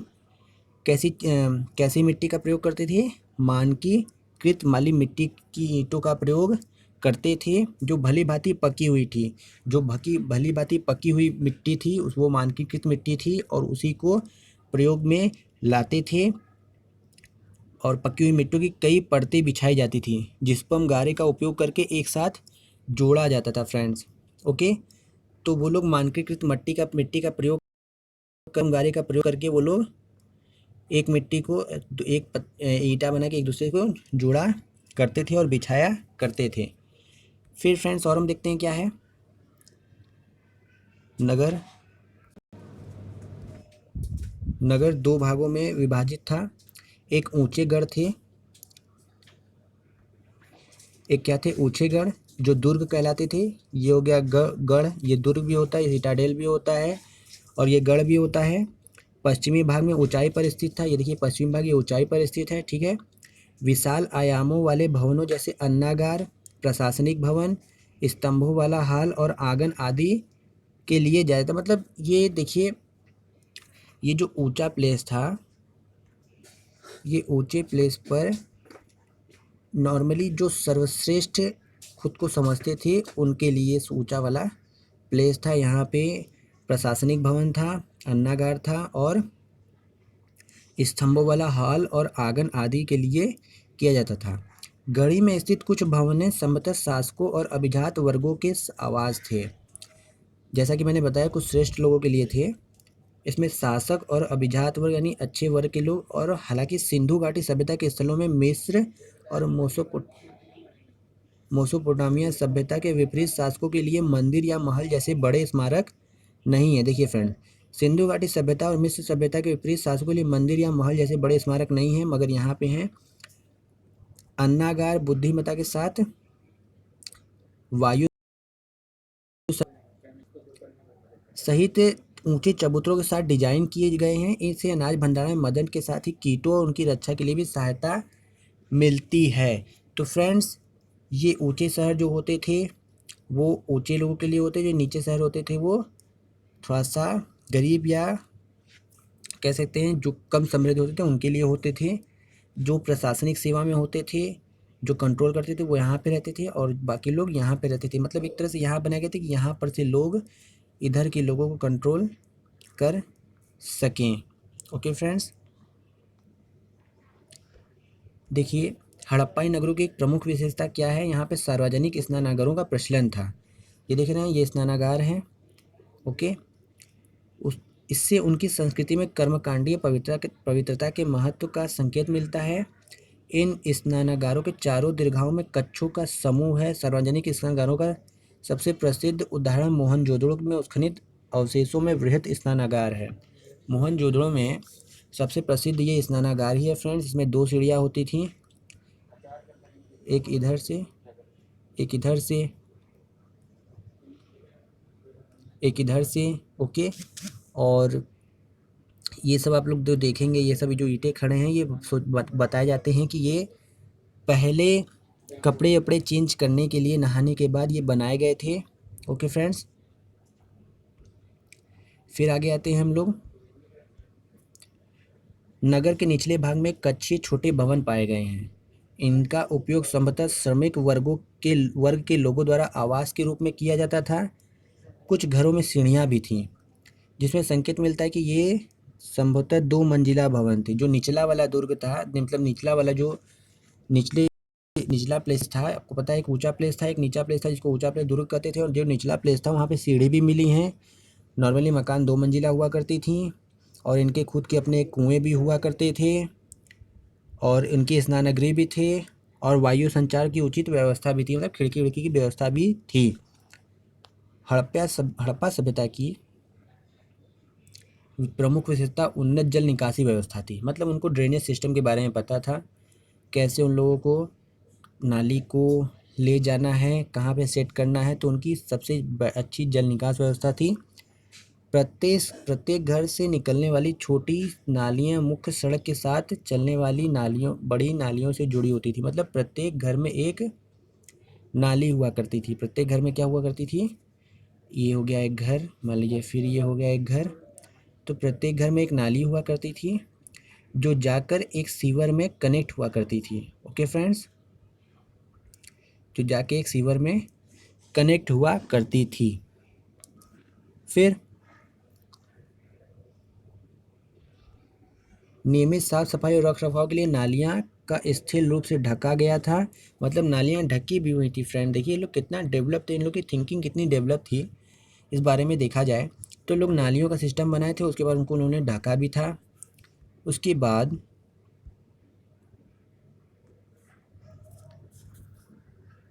मिट्टी का प्रयोग करते थे? मानकीकृत वाली मिट्टी की ईंटों का प्रयोग करते थे, जो भली भांति पकी हुई थी। जो भली भांति पकी हुई मिट्टी थी वो मानकीकृत मिट्टी थी, और उसी को प्रयोग में लाते थे, और पकी हुई मिट्टी की कई परतें बिछाई जाती थी, जिस्पम गारे का उपयोग करके एक साथ जोड़ा जाता था फ्रेंड्स। ओके, तो वो लोग मानकीकृत मिट्टी का प्रयोग, कम गारे का प्रयोग करके वो लोग एक मिट्टी को एक ईंटा बना के एक दूसरे को जोड़ा करते थे और बिछाया करते थे। फिर फ्रेंड्स और हम देखते हैं क्या है। नगर 2 भागों में विभाजित था। एक ऊंचे गढ़ थे, एक क्या थे, ऊंचे गढ़ जो दुर्ग कहलाते थे। ये हो गया गढ़, ये दुर्ग भी होता है, ये सिटाडेल भी होता है, और ये गढ़ भी होता है। पश्चिमी भाग में ऊंचाई पर स्थित था। ये देखिए पश्चिमी भाग ये ऊंचाई पर स्थित है, ठीक है। विशाल आयामों वाले भवनों जैसे अन्नागार, प्रशासनिक भवन, स्तंभों वाला हाल और आंगन आदि के लिए जाता। मतलब ये देखिए, ये जो ऊंचा प्लेस था, ये ऊंचे प्लेस पर नॉर्मली जो सर्वश्रेष्ठ खुद को समझते थे उनके लिए ऊंचा वाला प्लेस था। यहाँ पे प्रशासनिक भवन था, अन्नागार था, और स्तंभों वाला हॉल और आंगन आदि के लिए किया जाता था। गढ़ी में स्थित कुछ भवनें संभवतः शासकों और अभिजात वर्गों के आवास थे। जैसा कि मैंने बताया, कुछ श्रेष्ठ लोगों के लिए थे। इसमें शासक और अभिजात वर्ग यानी अच्छे वर्ग के लोग, और हालांकि सिंधु घाटी सभ्यता के स्थलों में मिस्र और मोसोपोटामिया सभ्यता के विपरीत शासकों के लिए मंदिर या महल जैसे बड़े स्मारक नहीं है। देखिए फ्रेंड, सिंधु घाटी सभ्यता और मिस्र सभ्यता के विपरीत शासकों के लिए मंदिर या महल जैसे बड़े स्मारक नहीं है, मगर यहाँ पे हैं अन्नागार बुद्धिमत्ता के साथ वायु सहित ऊंचे चबूतरों के साथ डिजाइन किए गए हैं। इनसे अनाज भंडारण में मदद के साथ ही कीटों और उनकी रक्षा के लिए भी सहायता मिलती है। तो फ्रेंड्स, ये ऊंचे शहर जो होते थे वो ऊंचे लोगों के लिए होते, जो नीचे शहर होते थे वो थोड़ा सा गरीब या कह सकते हैं जो कम समृद्ध होते थे उनके लिए होते थे। जो प्रशासनिक सेवा में होते थे, जो कंट्रोल करते थे, वो यहाँ पे रहते थे, और बाकी लोग यहाँ पे रहते थे। मतलब एक तरह से यहाँ बनाए गए थे कि यहाँ पर से लोग इधर के लोगों को कंट्रोल कर सकें। ओके फ्रेंड्स, देखिए हड़प्पाई नगरों की एक प्रमुख विशेषता क्या है, यहाँ पे सार्वजनिक स्नानागारों का प्रचलन था। ये देख रहे हैं, ये स्नानागार हैं। ओके, इससे उनकी संस्कृति में कर्मकांडीय पवित्रता के महत्व का संकेत मिलता है। इन स्नानागारों के चारों दीर्घाओं में कक्षों का समूह है। सार्वजनिक स्नानागारों का सबसे प्रसिद्ध उदाहरण मोहनजोदड़ो में उत्खनित अवशेषों में वृहत स्नानागार है। मोहनजोदड़ो में सबसे प्रसिद्ध ये स्नानागार ही है फ्रेंड्स। इसमें 2 सीढ़ियाँ होती थीं, एक इधर से, एक इधर से, एक इधर से। ओके, और ये सब आप लोग जो देखेंगे, ये सब जो ईंटें खड़े हैं, ये बताए जाते हैं कि ये पहले कपड़े वपड़े चेंज करने के लिए नहाने के बाद ये बनाए गए थे। ओके फ्रेंड्स, फिर आगे आते हैं हम लोग। नगर के निचले भाग में कच्चे छोटे भवन पाए गए हैं। इनका उपयोग संभवतः श्रमिक वर्ग के लोगों द्वारा आवास के रूप में किया जाता था। कुछ घरों में सीढ़ियाँ भी थीं, जिसमें संकेत मिलता है कि ये संभवतः 2 मंजिला भवन थे। जो निचला वाला दुर्ग था, मतलब निचला वाला जो निचले निचला प्लेस था, आपको पता है एक ऊंचा प्लेस था एक नीचा प्लेस था, जिसको ऊंचा प्लेस दुर्ग कहते थे, और जो निचला प्लेस था वहाँ पे सीढ़ी भी मिली हैं। नॉर्मली मकान 2 मंजिला हुआ करती थी और इनके खुद के अपने कुएँ भी हुआ करते थे और इनके स्नानगृह भी थे और वायु संचार की उचित व्यवस्था भी थी, मतलब खिड़की विड़की की व्यवस्था भी थी। हड़प्पा सभ्यता की प्रमुख विशेषता उन्नत जल निकासी व्यवस्था थी, मतलब उनको ड्रेनेज सिस्टम के बारे में पता था, कैसे उन लोगों को नाली को ले जाना है, कहाँ पे सेट करना है, तो उनकी सबसे अच्छी जल निकास व्यवस्था थी। प्रत्येक घर से निकलने वाली छोटी नालियाँ मुख्य सड़क के साथ चलने वाली बड़ी नालियों से जुड़ी होती थी, मतलब प्रत्येक घर में एक नाली हुआ करती थी। प्रत्येक घर में क्या हुआ करती थी, ये हो गया एक घर, मान लीजिए, फिर ये हो गया एक घर, तो प्रत्येक घर में एक नाली हुआ करती थी जो जाकर एक सीवर में कनेक्ट हुआ करती थी। ओके फ्रेंड्स, जो जाके एक सीवर में कनेक्ट हुआ करती थी। फिर नियमित साफ सफाई और रखरखाव के लिए नालियाँ का स्थिर रूप से ढका गया था, मतलब नालियाँ ढकी भी हुई थी। फ्रेंड देखिए ये लोग कितना डेवलप थे, इन लोग की थिंकिंग कितनी डेवलप थी इस बारे में देखा जाए तो। लोग नालियों का सिस्टम बनाए थे, उसके बाद उनको उन्होंने ढका भी था। उसके बाद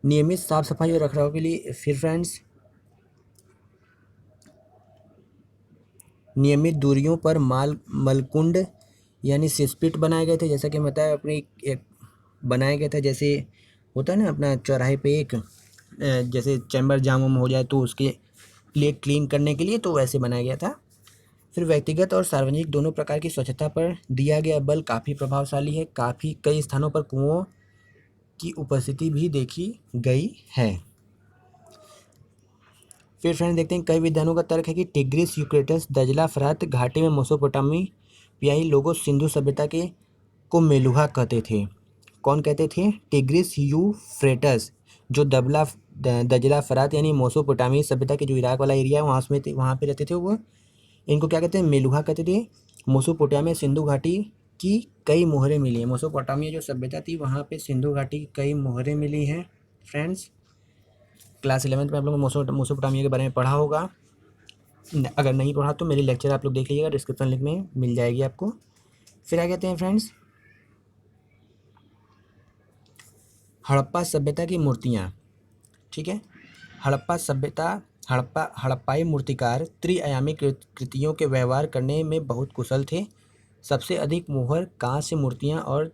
नियमित साफ सफाई और रखरखाव के लिए फिर फ्रेंड्स नियमित दूरियों पर मलकुंड यानी सिसपिट बनाए गए थे, जैसा कि बताया अपनी एक बनाया गया था, जैसे होता है ना अपना चौराहे पे एक जैसे चैम्बर जाम वाम हो जाए तो उसके लिए क्लीन करने के लिए, तो वैसे बनाया गया था। फिर व्यक्तिगत और सार्वजनिक दोनों प्रकार की स्वच्छता पर दिया गया बल काफ़ी प्रभावशाली है। काफ़ी कई स्थानों पर कुओं की उपस्थिति भी देखी गई है। फिर फ्रेंड देखते हैं, कई विद्वानों का तर्क है कि टिग्रिस यूफ्रेटिस दजला फरात घाटी में मेसोपोटामियाई लोगों सिंधु सभ्यता के को मेलुहा कहते थे। कौन कहते थे? टिग्रिस यूफ्रेटस, जो दजला फरात यानी मेसोपोटामियाई सभ्यता के जो इराक वाला एरिया है वहाँ पे रहते थे वो, इनको क्या कहते हैं? मेलुहा कहते थे। मेसोपोटामिया सिंधु घाटी की कई मोहरें मिली हैं। मेसोपोटामिया जो सभ्यता थी वहाँ पे सिंधु घाटी की कई मोहरें मिली हैं। फ्रेंड्स क्लास 11th में आप लोगों ने मेसोपोटामिया के बारे में पढ़ा होगा, अगर नहीं पढ़ा तो मेरी लेक्चर आप लोग देख लीजिएगा, डिस्क्रिप्शन लिंक में मिल जाएगी आपको। फिर आ कहते हैं फ्रेंड्स, हड़प्पा सभ्यता की मूर्तियाँ। ठीक है, हड़प्पा सभ्यता हड़प्पाई मूर्तिकार त्रिआयामी कृतियों के व्यवहार करने में बहुत कुशल थे। सबसे अधिक मोहर कांस्य मूर्तियाँ और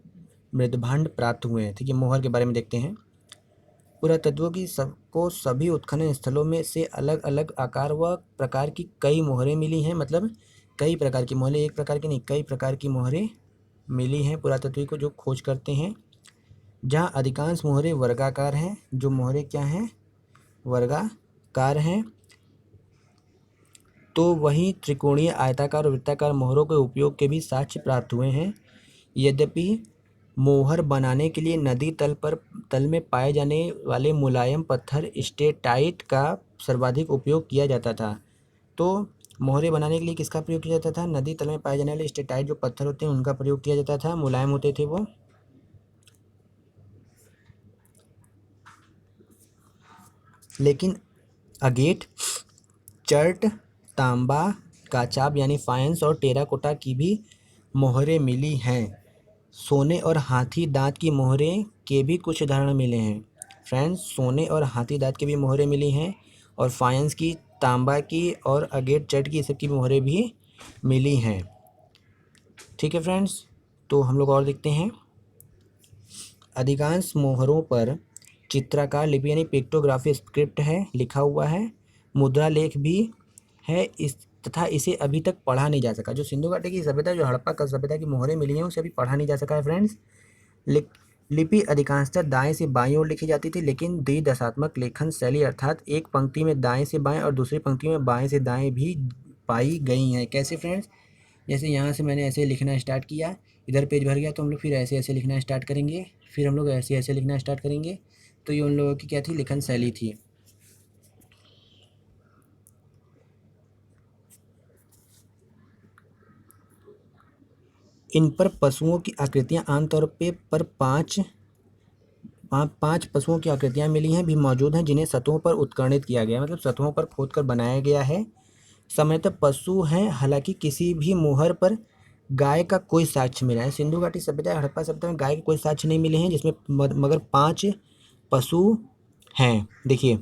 मृदभांड प्राप्त हुए हैं। ठीक है, मोहर के बारे में देखते हैं। पुरातत्वों की सबको सभी उत्खनन स्थलों में से अलग अलग आकार व प्रकार की कई मोहरें मिली हैं, मतलब कई प्रकार की मोहरें, एक प्रकार की नहीं, कई प्रकार की मोहरें मिली हैं पुरातत्व को जो खोज करते हैं। जहाँ अधिकांश मोहरें वर्गाकार हैं, जो मोहरें क्या हैं? वर्गाकार हैं, तो वहीं त्रिकोणीय, आयताकार और वृत्ताकार मोहरों के उपयोग के भी साक्ष्य प्राप्त हुए हैं। यद्यपि मोहर बनाने के लिए नदी तल में पाए जाने वाले मुलायम पत्थर स्टेटाइट का सर्वाधिक उपयोग किया जाता था। तो मोहरें बनाने के लिए किसका प्रयोग किया जाता था? नदी तल में पाए जाने वाले स्टेटाइट जो पत्थर होते हैं उनका प्रयोग किया जाता था, मुलायम होते थे वो। लेकिन अगेट, चर्ट, तांबा, काचाब यानी फायंस और टेराकोटा की भी मोहरें मिली हैं। सोने और हाथी दांत की मोहरें के भी कुछ उदाहरण मिले हैं। फ्रेंड्स सोने और हाथी दांत की भी मोहरें मिली हैं और फायंस की, तांबा की और अगेट चर्ट की, सबकी मोहरें भी मिली हैं। ठीक है फ्रेंड्स, तो हम लोग और देखते हैं। अधिकांश मोहरों पर चित्राकार लिपि यानी पिक्टोग्राफी स्क्रिप्ट है, लिखा हुआ है। मुद्रा लेख भी है तथा इसे अभी तक पढ़ा नहीं जा सका। जो सिंधु घाटी की सभ्यता, जो हड़प्पा का सभ्यता की मोहरें मिली हैं, उसे अभी पढ़ा नहीं जा सका है फ्रेंड्स। लिपि अधिकांशतः दाएं से बाईं ओर लिखी जाती थी, लेकिन द्विदशात्मक लेखन शैली अर्थात एक पंक्ति में दाएं से बाएं और दूसरी पंक्ति में बाएं से दाएं भी पाई गई हैं। कैसे फ्रेंड्स? जैसे यहाँ से मैंने ऐसे लिखना स्टार्ट किया, इधर पेज भर गया, तो हम लोग फिर ऐसे ऐसे लिखना स्टार्ट करेंगे, फिर हम लोग ऐसे ऐसे लिखना स्टार्ट करेंगे। तो ये उन लोगों की क्या थी? लिखन शैली थी। इन पर पशुओं की आकृतियां आमतौर पर 5 पांच पशुओं की आकृतियां मिली हैं भी मौजूद हैं जिन्हें सतहों पर उत्कीर्णित किया गया है, मतलब सतहों पर खोदकर बनाया गया है। सामान्यतः पशु हैं, हालांकि किसी भी मोहर पर गाय का कोई साक्ष्य मिला है। सिंधु घाटी सभ्यता हड़प्पा सभ्यता में गाय के कोई साक्ष्य नहीं मिले हैं, जिसमें मगर 5 पशु हैं। देखिए,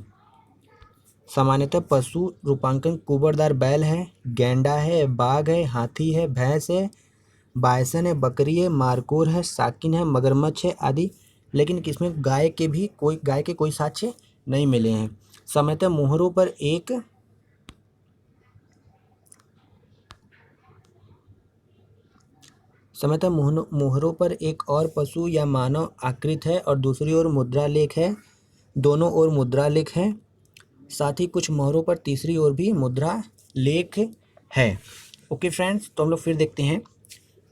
सामान्यतः पशु रूपांकन कुबरदार बैल है, गैंडा है, बाघ है, हाथी है, भैंस है, बायसन है, बकरी है, मारकोर है, साकिन है, मगरमच्छ है आदि। लेकिन किसमें गाय के कोई साक्ष्य नहीं मिले हैं। सामान्यतः मोहरों पर एक और पशु या मानव आकृत है और दूसरी ओर मुद्रा लेख है। दोनों ओर मुद्रा लेख है, साथ ही कुछ मोहरों पर तीसरी ओर भी मुद्रा लेख है। ओके फ्रेंड्स, तो हम लोग फिर देखते हैं।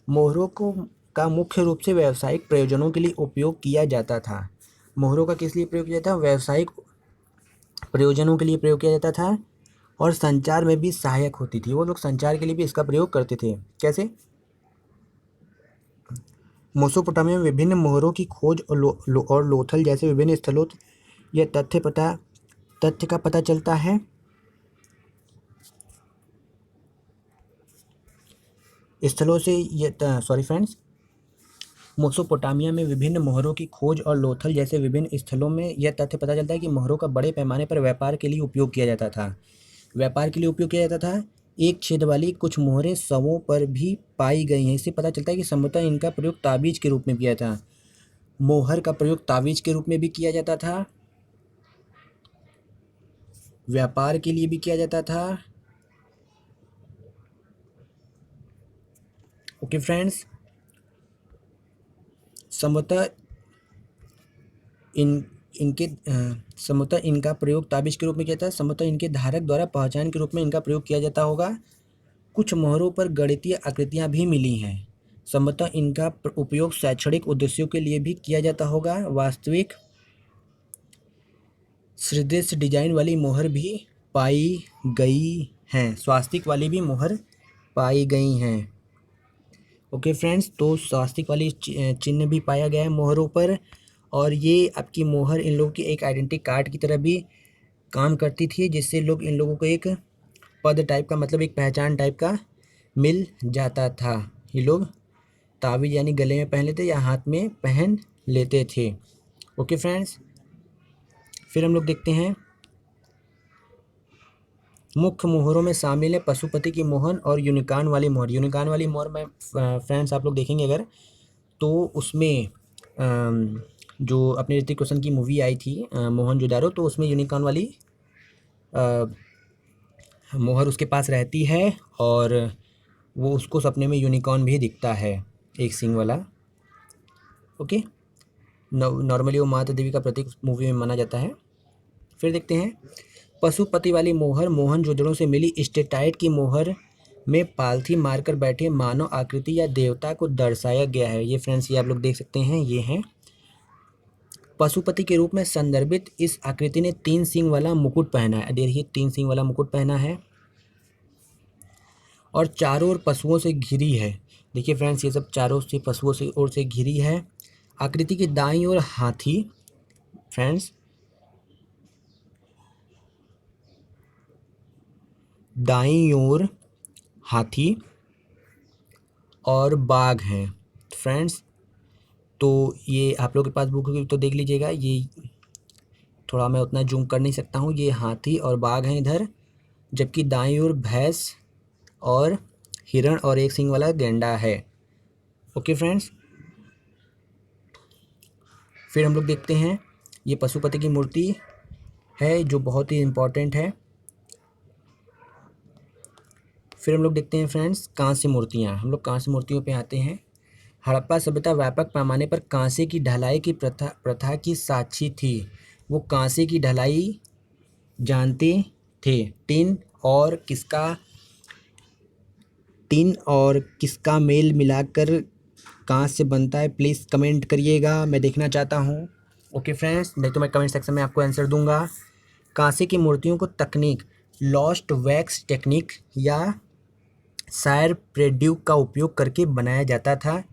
मोहरों को का मुख्य रूप से व्यावसायिक प्रयोजनों के लिए उपयोग किया जाता था। मोहरों का किस लिए प्रयोग किया जाता था? व्यावसायिक प्रयोजनों के लिए प्रयोग किया जाता था और संचार में भी सहायक होती थी। वो लोग संचार के लिए भी इसका प्रयोग करते थे। कैसे? मेसोपोटामिया में विभिन्न मोहरों की खोज और लोथल जैसे विभिन्न स्थलों यह तथ्य का पता चलता है। स्थलों से ये सॉरी फ्रेंड्स, मेसोपोटामिया में विभिन्न मोहरों की खोज और लोथल जैसे विभिन्न स्थलों में यह तथ्य पता चलता है कि मोहरों का बड़े पैमाने पर व्यापार के लिए उपयोग किया जाता था। व्यापार के लिए उपयोग किया जाता था। एक छेद वाली कुछ मोहरें शवों पर भी पाई गई हैं। इससे पता चलता है कि संभवतः इनका प्रयोग ताबीज के रूप में किया था। मोहर का प्रयोग ताबीज के रूप में भी किया जाता था, व्यापार के लिए भी किया जाता था। ओके फ्रेंड्स, संभवतः इनका प्रयोग ताबीज के रूप में किया जाता है। संभवतः इनके धारक द्वारा पहचान के रूप में इनका प्रयोग किया जाता होगा। कुछ मोहरों पर गणितीय आकृतियां भी मिली हैं। संभवतः इनका उपयोग शैक्षणिक उद्देश्यों के लिए भी किया जाता होगा। वास्तविक सदृश डिजाइन वाली मोहर भी पाई गई हैं। स्वास्तिक वाली भी मोहर पाई गई हैं। ओके फ्रेंड्स, तो स्वास्तिक वाली चिन्ह भी पाया गया है मोहरों पर, और ये आपकी मोहर इन लोगों की एक आइडेंटिटी कार्ड की तरह भी काम करती थी, जिससे लोग इन लोगों को एक पद टाइप का, मतलब एक पहचान टाइप का मिल जाता था। ये लोग ताबीज यानी गले में पहन लेते या हाथ में पहन लेते थे। ओके फ्रेंड्स, फिर हम लोग देखते हैं मुख्य मोहरों में शामिल है पशुपति की मोहर और यूनिकॉर्न वाली मोहर। यूनिकॉर्न वाली मोहर में फ्रेंड्स आप लोग देखेंगे अगर, तो उसमें जो अपने ऋतिक रोशन की मूवी आई थी मोहनजोदारो, तो उसमें यूनिकॉर्न वाली मोहर उसके पास रहती है और वो उसको सपने में यूनिकॉर्न भी दिखता है, एक सींग वाला। ओके, नॉर्मली वो माता देवी का प्रतीक मूवी में माना जाता है। फिर देखते हैं पशुपति वाली मोहर मोहनजोदड़ो से मिली स्टेटाइट की मोहर में पालथी मारकर बैठे मानव आकृति या देवता को दर्शाया गया है। ये फ्रेंड्स, ये आप लोग देख सकते हैं, ये हैं पशुपति के रूप में संदर्भित इस आकृति ने 3 सींग वाला मुकुट पहना है। देखिए 3 सींग वाला मुकुट पहना है और चारों ओर पशुओं से घिरी है। देखिए फ्रेंड्स, ये सब चारों से पशुओं से ओर से घिरी है। आकृति की दाईं ओर हाथी, फ्रेंड्स दाईं ओर हाथी और बाघ हैं फ्रेंड्स। तो ये आप लोग के पास बुक होगी तो देख लीजिएगा, ये थोड़ा मैं उतना जूम कर नहीं सकता हूँ। ये हाथी और बाघ हैं इधर, जबकि दाईं ओर भैंस और हिरण और एक सींग वाला गैंडा है। ओके फ्रेंड्स, फिर हम लोग देखते हैं ये पशुपति की मूर्ति है जो बहुत ही इम्पोर्टेंट है। फिर हम लोग देखते हैं फ्रेंड्स कांस्य मूर्तियाँ। हम लोग कांस्य मूर्तियों पे आते हैं। हड़प्पा सभ्यता व्यापक पैमाने पर कांसे की ढलाई की प्रथा की साक्षी थी। वो कांसे की ढलाई जानते थे। टिन और किसका मेल मिलाकर कांस्य बनता है, प्लीज़ कमेंट करिएगा, मैं देखना चाहता हूँ। ओके फ्रेंड्स, नहीं तो मैं कमेंट सेक्शन में आपको आंसर दूंगा। कांसे की मूर्तियों को तकनीक लॉस्ट वैक्स टेक्निक या सायर प्रेड्यूक का उपयोग करके बनाया जाता था।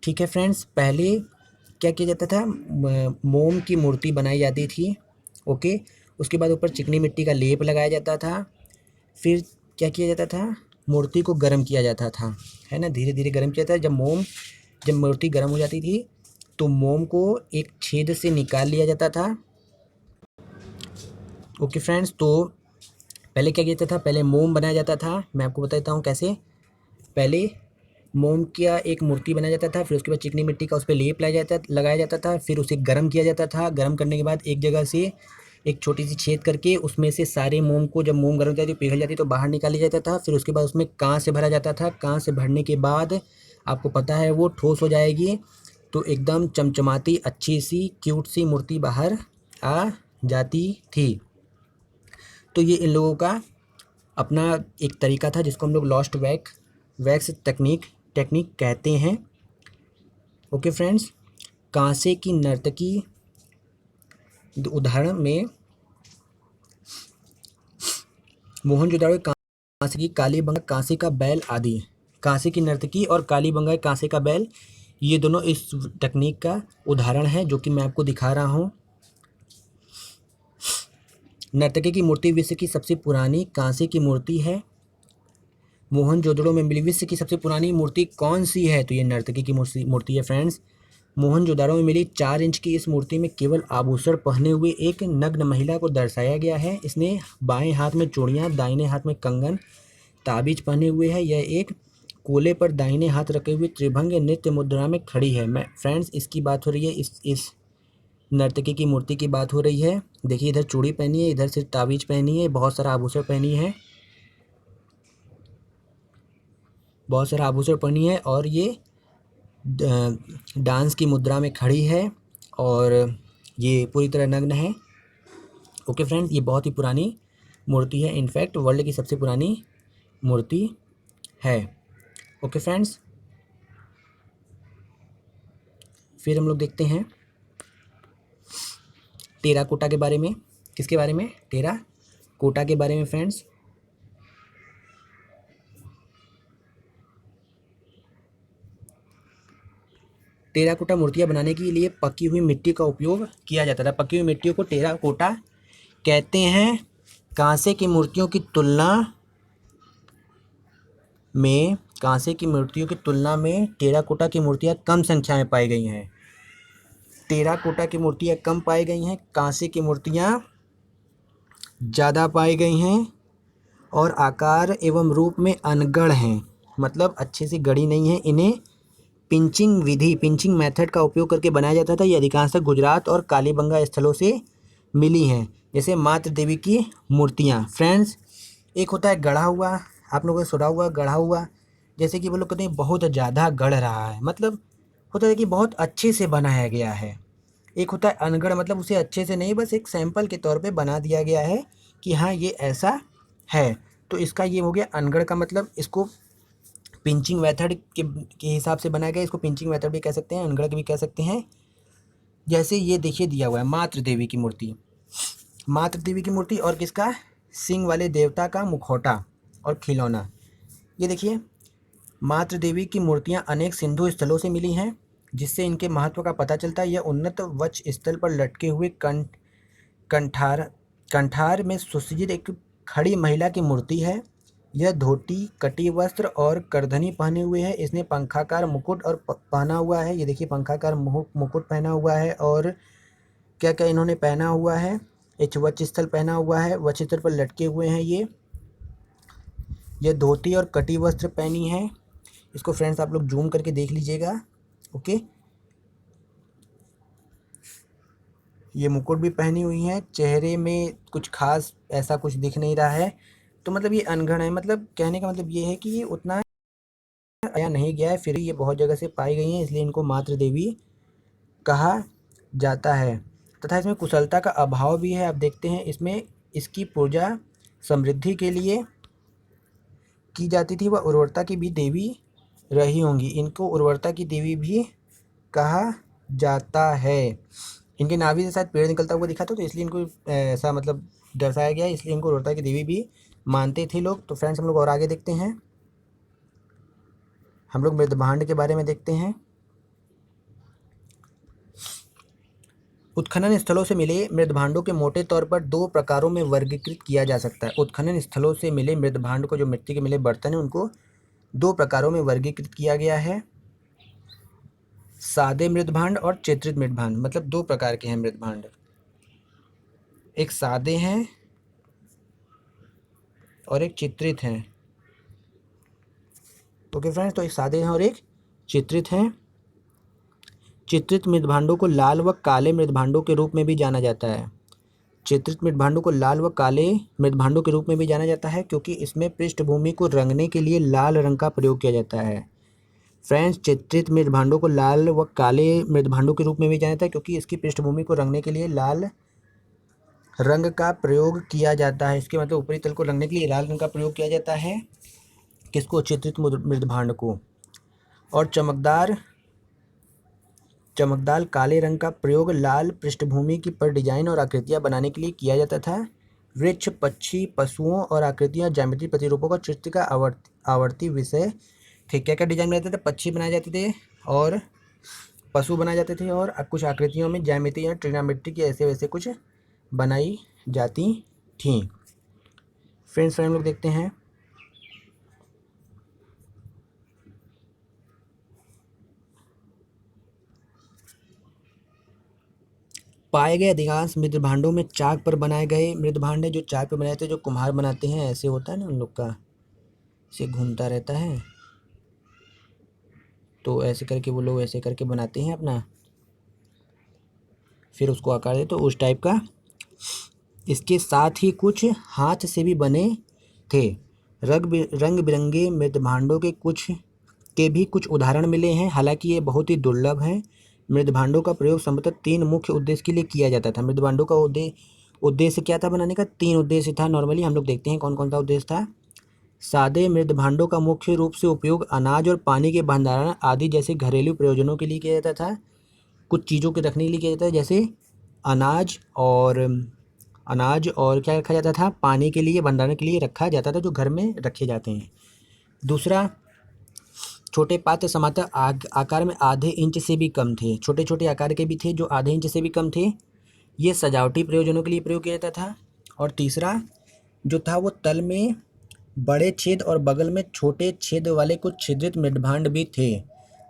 ठीक है फ्रेंड्स, पहले क्या किया जाता था, मोम की मूर्ति बनाई जाती थी। ओके, उसके बाद ऊपर चिकनी मिट्टी का लेप लगाया जाता था। फिर क्या किया जाता था, मूर्ति को गर्म किया जाता था, है ना, धीरे धीरे गर्म किया जाता था। जब मूर्ति गर्म हो जाती थी तो मोम को एक छेद से निकाल लिया जाता था। ओके फ्रेंड्स, तो पहले क्या किया जाता था, पहले मोम बनाया जाता था। मैं आपको बता देता हूँ कैसे। पहले मोम का एक मूर्ति बनाया जाता था, फिर उसके बाद चिकनी मिट्टी का उस पर लेप लगाया जाता था, फिर उसे गर्म किया जाता था। गर्म करने के बाद एक जगह से एक छोटी सी छेद करके उसमें से सारे मोम को, जब मोम गर्म हो जाती पिघल जाती तो बाहर निकाल लिया जाता था। फिर उसके बाद उसमें कांच से भरा जाता था। कांच से भरने के बाद आपको पता है वो ठोस हो जाएगी, तो एकदम चमचमाती अच्छी सी क्यूट सी मूर्ति बाहर आ जाती थी। तो ये इन लोगों का अपना एक तरीका था जिसको हम लोग लॉस्ट वैक्स टेक्निक कहते हैं। ओके फ्रेंड्स, कांसे की नर्तकी उदाहरण में मोहनजोदड़ो कांसे की कालीबंगा कांसे का बैल आदि। कांसे की नर्तकी और कालीबंगा कांसे का बैल, ये दोनों इस टेक्निक का उदाहरण है जो कि मैं आपको दिखा रहा हूँ। नर्तकी की मूर्ति विश्व की सबसे पुरानी कांसे की मूर्ति है। मोहनजोदड़ो में मिली विश्व की सबसे पुरानी मूर्ति कौन सी है, तो ये नर्तकी की मूर्ति है फ्रेंड्स। मोहनजोदड़ो में मिली 4 इंच की इस मूर्ति में केवल आभूषण पहने हुए एक नग्न महिला को दर्शाया गया है। इसने बाएं हाथ में चूड़ियां, दाहिने हाथ में कंगन, ताबीज पहने हुए है। यह एक कोले पर दाहिने हाथ रखे हुए त्रिभंग नृत्य मुद्रा में खड़ी है। मैं फ्रेंड्स, इसकी बात हो रही है, इस नर्तकी की मूर्ति की बात हो रही है। देखिए, इधर चूड़ी पहनी है, इधर सिर्फ ताबीज पहनी है, बहुत सारा आभूषण पहनी है, बहुत सारा आभूषण पहनी है, और ये डांस की मुद्रा में खड़ी है और ये पूरी तरह नग्न है। ओके फ्रेंड्स, ये बहुत ही पुरानी मूर्ति है, इनफैक्ट वर्ल्ड की सबसे पुरानी मूर्ति है। ओके फ्रेंड्स, फिर हम लोग देखते हैं टेराकोटा के बारे में। किसके बारे में, टेराकोटा के बारे में फ्रेंड्स। टेराकोटा मूर्तियां बनाने के लिए पकी हुई मिट्टी का उपयोग किया जाता था। पकी हुई मिट्टियों को टेराकोटा कहते हैं। कांसे की मूर्तियों की तुलना में टेराकोटा की मूर्तियां कम संख्या में पाई गई हैं। टेराकोटा की मूर्तियां कम पाई गई हैं, कांसे की मूर्तियां ज़्यादा पाई गई हैं और आकार एवं रूप में अनगढ़ हैं, मतलब अच्छे से गढ़ी नहीं है। इन्हें पिंचिंग मेथड का उपयोग करके बनाया जाता था। ये अधिकांशतः गुजरात और कालीबंगा स्थलों से मिली हैं। जैसे मातृ देवी की मूर्तियाँ फ्रेंड्स, एक होता है गढ़ा हुआ, आप लोगों ने सुना हुआ गढ़ा हुआ, जैसे कि वो लोग कहते हैं बहुत ज़्यादा गढ़ रहा है, मतलब होता है कि बहुत अच्छे से बनाया गया है। एक होता है अनगढ़, मतलब उसे अच्छे से नहीं, बस एक सैंपल के तौर पे बना दिया गया है कि हाँ ये ऐसा है। तो इसका ये हो गया अनगढ़ का मतलब, इसको पिंचिंग मेथड के हिसाब से बनाया गया, इसको पिंचिंग मेथड भी कह सकते हैं, अनगढ़ भी कह सकते हैं। जैसे ये देखिए दिया हुआ है मातृ देवी की मूर्ति और किसका, सिंह वाले देवता का मुखौटा और खिलौना। ये देखिए, मातृ देवी की मूर्तियां अनेक सिंधु स्थलों से मिली हैं, जिससे इनके महत्व का पता चलता है। यह उन्नत वक्ष स्थल पर लटके हुए कंठार में सुसज्जित एक खड़ी महिला की मूर्ति है। यह धोती, कटी वस्त्र और करधनी पहने हुए है। इसने पंखाकार मुकुट और पहना हुआ है। ये देखिए, पंखाकार मुकुट पहना हुआ है, और क्या क्या इन्होंने पहना हुआ है, एक वक्ष स्थल पहना हुआ है, वक्ष स्थल पर लटके हुए हैं। ये धोती और कटी वस्त्र पहनी है। इसको फ्रेंड्स आप लोग जूम करके देख लीजिएगा। ओके, ये मुकुट भी पहनी हुई है, चेहरे में कुछ खास ऐसा कुछ दिख नहीं रहा है, तो मतलब ये अनगढ़ है। मतलब कहने का मतलब ये है कि ये उतना आया नहीं गया है, फिर ये बहुत जगह से पाई गई हैं, इसलिए इनको मातृ देवी कहा जाता है। तथा इसमें कुशलता का अभाव भी है। आप देखते हैं इसमें इसकी पूजा समृद्धि के लिए की जाती थी, वह उर्वरता की भी देवी रही होंगी। इनको उर्वरता की देवी भी कहा जाता है। इनके नाभि से शायद पेड़ निकलता हुआ दिखा था, तो इसलिए इनको ऐसा मतलब दर्शाया गया है, इसलिए इनको उर्वरता की देवी भी मानते थे लोग। तो फ्रेंड्स, हम लोग और आगे देखते हैं, हम लोग मृदभांड के बारे में देखते हैं। उत्खनन स्थलों से मिले मृदभांडों के मोटे तौर पर दो प्रकारों में वर्गीकृत किया जा सकता है। उत्खनन स्थलों से मिले मृदभांड को, जो मिट्टी के मिले बर्तन हैं, उनको दो प्रकारों में वर्गीकृत किया गया है। सादे मृदभांड और चित्रित मृदभांड, मतलब दो प्रकार के हैं मृदभांड, एक सादे हैं और एक चित्रित हैं। ओके फ्रेंड्स, तो एक सादे हैं और एक चित्रित हैं। चित्रित मृदभांडों को लाल व काले मृदभांडों के रूप में भी जाना जाता है। चित्रित मृदभांडों को लाल व काले मृदभांडों के रूप में भी जाना जाता है क्योंकि इसमें पृष्ठभूमि को रंगने के लिए लाल रंग का प्रयोग किया जाता है। फ्रेंड्स, चित्रित मृदभांडों को लाल व काले मृदभांडों के रूप में भी जाना जाता है क्योंकि इसकी पृष्ठभूमि को रंगने के लिए लाल रंग का प्रयोग किया जाता है। इसके मतलब ऊपरी तल को रंगने के लिए लाल रंग का प्रयोग किया जाता है। किसको? चित्रित मृदभांड को। और चमकदार काले रंग का प्रयोग लाल पृष्ठभूमि की पर डिजाइन और आकृतियां बनाने के लिए किया जाता था। वृक्ष, पक्षी, पशुओं और आकृतियां ज्यामितीय प्रतिरूपों का चित्र का आवर्ती विषय थे। क्या क्या डिजाइन बनाए जाते थे? पक्षी बनाए जाते थे और पशु बनाए जाते थे, और कुछ आकृतियों में ज्यामिति या ट्रिग्नोमेट्री के ऐसे वैसे कुछ बनाई जाती थी। फ्रेंड्स, हम लोग देखते हैं पाए गए अधिकांश मृदभांडों में चाक पर बनाए गए मृदभांड है। जो चाक पर बनाए थे, जो कुम्हार बनाते हैं, ऐसे होता है ना उन लोग का, से घूमता रहता है, तो ऐसे करके वो लोग ऐसे करके बनाते हैं अपना, फिर उसको आकार दे, तो उस टाइप का। इसके साथ ही कुछ हाथ से भी बने थे। रंग बिरंगे मृदभांडों के भी कुछ उदाहरण मिले हैं, हालांकि ये बहुत ही दुर्लभ हैं। मृदभांडों का प्रयोग संभवतः तीन मुख्य उद्देश्य के लिए किया जाता था। मृदभांडों का उद्देश्य क्या था बनाने का? तीन उद्देश्य था। नॉर्मली हम लोग देखते हैं कौन कौन सा उद्देश्य था। सादे मृदभांडों का मुख्य रूप से उपयोग अनाज और पानी के भंडारण आदि जैसे घरेलू प्रयोजनों के लिए किया जाता था। कुछ चीज़ों के रखने के लिए किया जाता है, जैसे अनाज और क्या रखा जाता था? पानी के लिए, भंडारण के लिए रखा जाता था, जो घर में रखे जाते हैं। दूसरा, छोटे पात्र सामान्यतः आकार में आधे इंच से भी कम थे। छोटे छोटे आकार के भी थे जो आधे इंच से भी कम थे। ये सजावटी प्रयोजनों के लिए प्रयोग किया जाता था। और तीसरा जो था, वो तल में बड़े छेद और बगल में छोटे छेद वाले कुछ छिद्रित मृदभांड भी थे।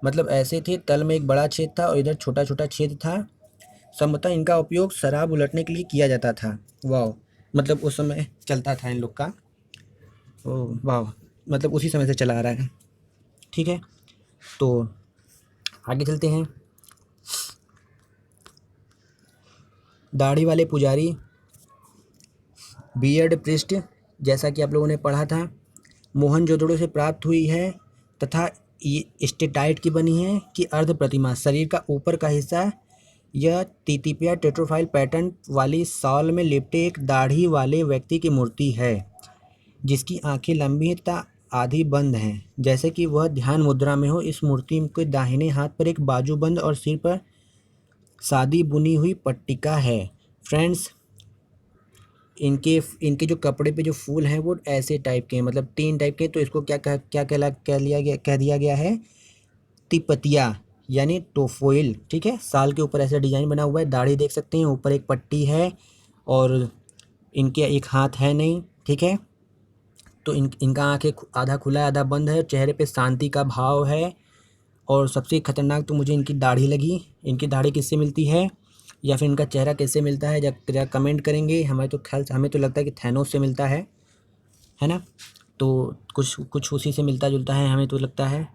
मतलब ऐसे थे, तल में एक बड़ा छेद था और इधर छोटा छोटा छेद था। संभवतः इनका उपयोग शराब उलटने के लिए किया जाता था। वाह, मतलब उस समय चलता था इन लोग का। ओह वाह, मतलब उसी समय से चला आ रहा है। ठीक है, तो आगे चलते हैं। दाढ़ी वाले पुजारी, बियर्ड प्रिस्ट, जैसा कि आप लोगों ने पढ़ा था, मोहनजोदड़ो से प्राप्त हुई है तथा ये स्टेटाइट की बनी है कि अर्ध प्रतिमा। शरीर का ऊपर का हिस्सा यह तितिपिया टेट्रोफाइल पैटर्न वाली शॉल में लिपटे एक दाढ़ी वाले व्यक्ति की मूर्ति है, जिसकी आंखें लंबी हैं तथा आधी बंद हैं, जैसे कि वह ध्यान मुद्रा में हो। इस मूर्ति के दाहिने हाथ पर एक बाजूबंद और सिर पर सादी बुनी हुई पट्टिका है। फ्रेंड्स, इनके इनके जो कपड़े पे जो फूल हैं वो ऐसे टाइप के हैं, मतलब तीन टाइप के। तो इसको कह दिया गया है तिपतिया, यानी टोफोइल। ठीक है, साल के ऊपर ऐसा डिजाइन बना हुआ है। दाढ़ी देख सकते हैं, ऊपर एक पट्टी है और इनके एक हाथ है नहीं। ठीक है, तो इनका आंखें आधा खुला है आधा बंद है, चेहरे पे शांति का भाव है। और सबसे खतरनाक तो मुझे इनकी दाढ़ी लगी। इनकी दाढ़ी किससे मिलती है या फिर इनका चेहरा कैसे मिलता है, जब कमेंट करेंगे। हमें तो लगता है कि थैनोस से मिलता है ना। तो कुछ कुछ उसी से मिलता जुलता है, हमें तो लगता है।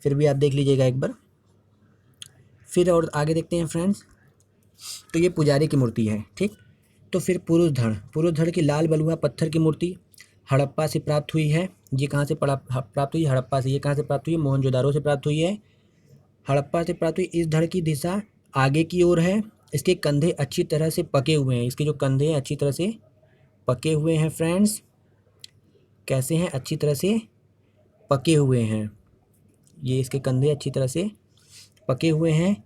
फिर भी आप देख लीजिएगा एक बार। फिर और आगे देखते हैं फ्रेंड्स। तो ये पुजारी की मूर्ति है। ठीक, तो फिर पुरुष धड़ की लाल बलुआ पत्थर की मूर्ति हड़प्पा से प्राप्त हुई है। ये कहाँ से प्राप्त हुई? हड़प्पा से। ये कहाँ से प्राप्त हुई? मोहनजोदारो से प्राप्त हुई है। हड़प्पा से प्राप्त हुई। इस धड़ की दिशा आगे की ओर है। इसके कंधे अच्छी तरह से पके हुए हैं। इसके जो कंधे हैं अच्छी तरह से पके हुए हैं फ्रेंड्स। कैसे हैं? अच्छी तरह से पके हुए हैं। ये इसके कंधे अच्छी तरह से पके हुए हैं।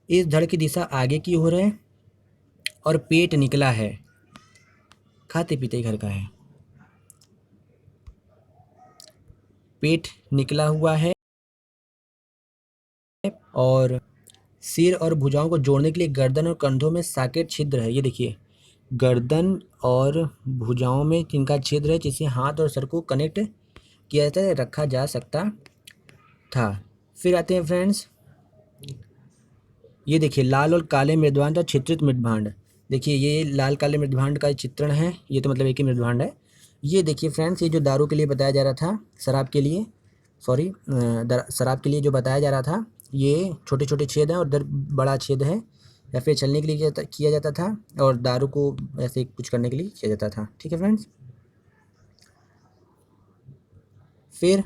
इस धड़ की दिशा आगे की ओर है और पेट निकला है। खाते पीते घर का है। पेट निकला हुआ है और सिर और भुजाओं को जोड़ने के लिए गर्दन और कंधों में सॉकेट छिद्र है। ये देखिए, गर्दन और भुजाओं में जिनका छिद्र है, जिससे हाथ और सर को कनेक्ट किया जाता है, रखा जा सकता था। फिर आते हैं फ्रेंड्स, ये देखिए लाल और काले मृदभांड और चित्रित मृदभांड। देखिए ये लाल काले मृदभांड का चित्रण है, ये तो मतलब एक ही मृदभांड है। ये देखिए फ्रेंड्स, ये जो दारू के लिए बताया जा रहा था, शराब के लिए, सॉरी शराब के लिए जो बताया जा रहा था, ये छोटे छोटे छेद हैं और इधर बड़ा छेद है, या फिर चलने के लिए किया जाता था, और दारू को ऐसे कुछ करने के लिए किया जाता था। ठीक है फ्रेंड्स। फिर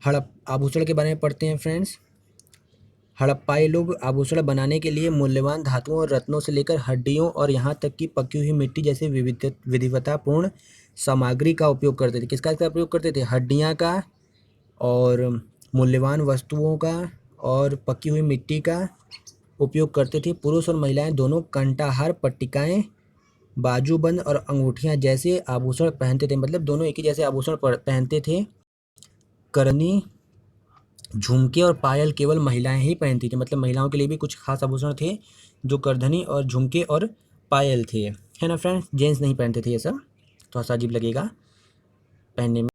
हड़प आभूषण के बारे में पढ़ते हैं फ्रेंड्स। हड़प्पाई लोग आभूषण बनाने के लिए मूल्यवान धातुओं और रत्नों से लेकर हड्डियों और यहाँ तक कि पकी हुई मिट्टी जैसे विविधतापूर्ण सामग्री का उपयोग करते थे। किसका उपयोग करते थे? हड्डियाँ का, और मूल्यवान वस्तुओं का, और पकी हुई मिट्टी का उपयोग करते थे। पुरुष और महिलाएं दोनों कंठाहार, पट्टिकाएँ, बाजूबंद और अंगूठियाँ जैसे आभूषण पहनते थे। मतलब दोनों एक ही जैसे आभूषण पहनते थे। करनी, झुमके और पायल केवल महिलाएं ही पहनती थी। मतलब महिलाओं के लिए भी कुछ खास आभूषण थे, जो करधनी और झुमके और पायल थे, है ना फ्रेंड्स। जेंट्स नहीं पहनते थे ये सब, थोड़ा सा अजीब लगेगा पहनने में।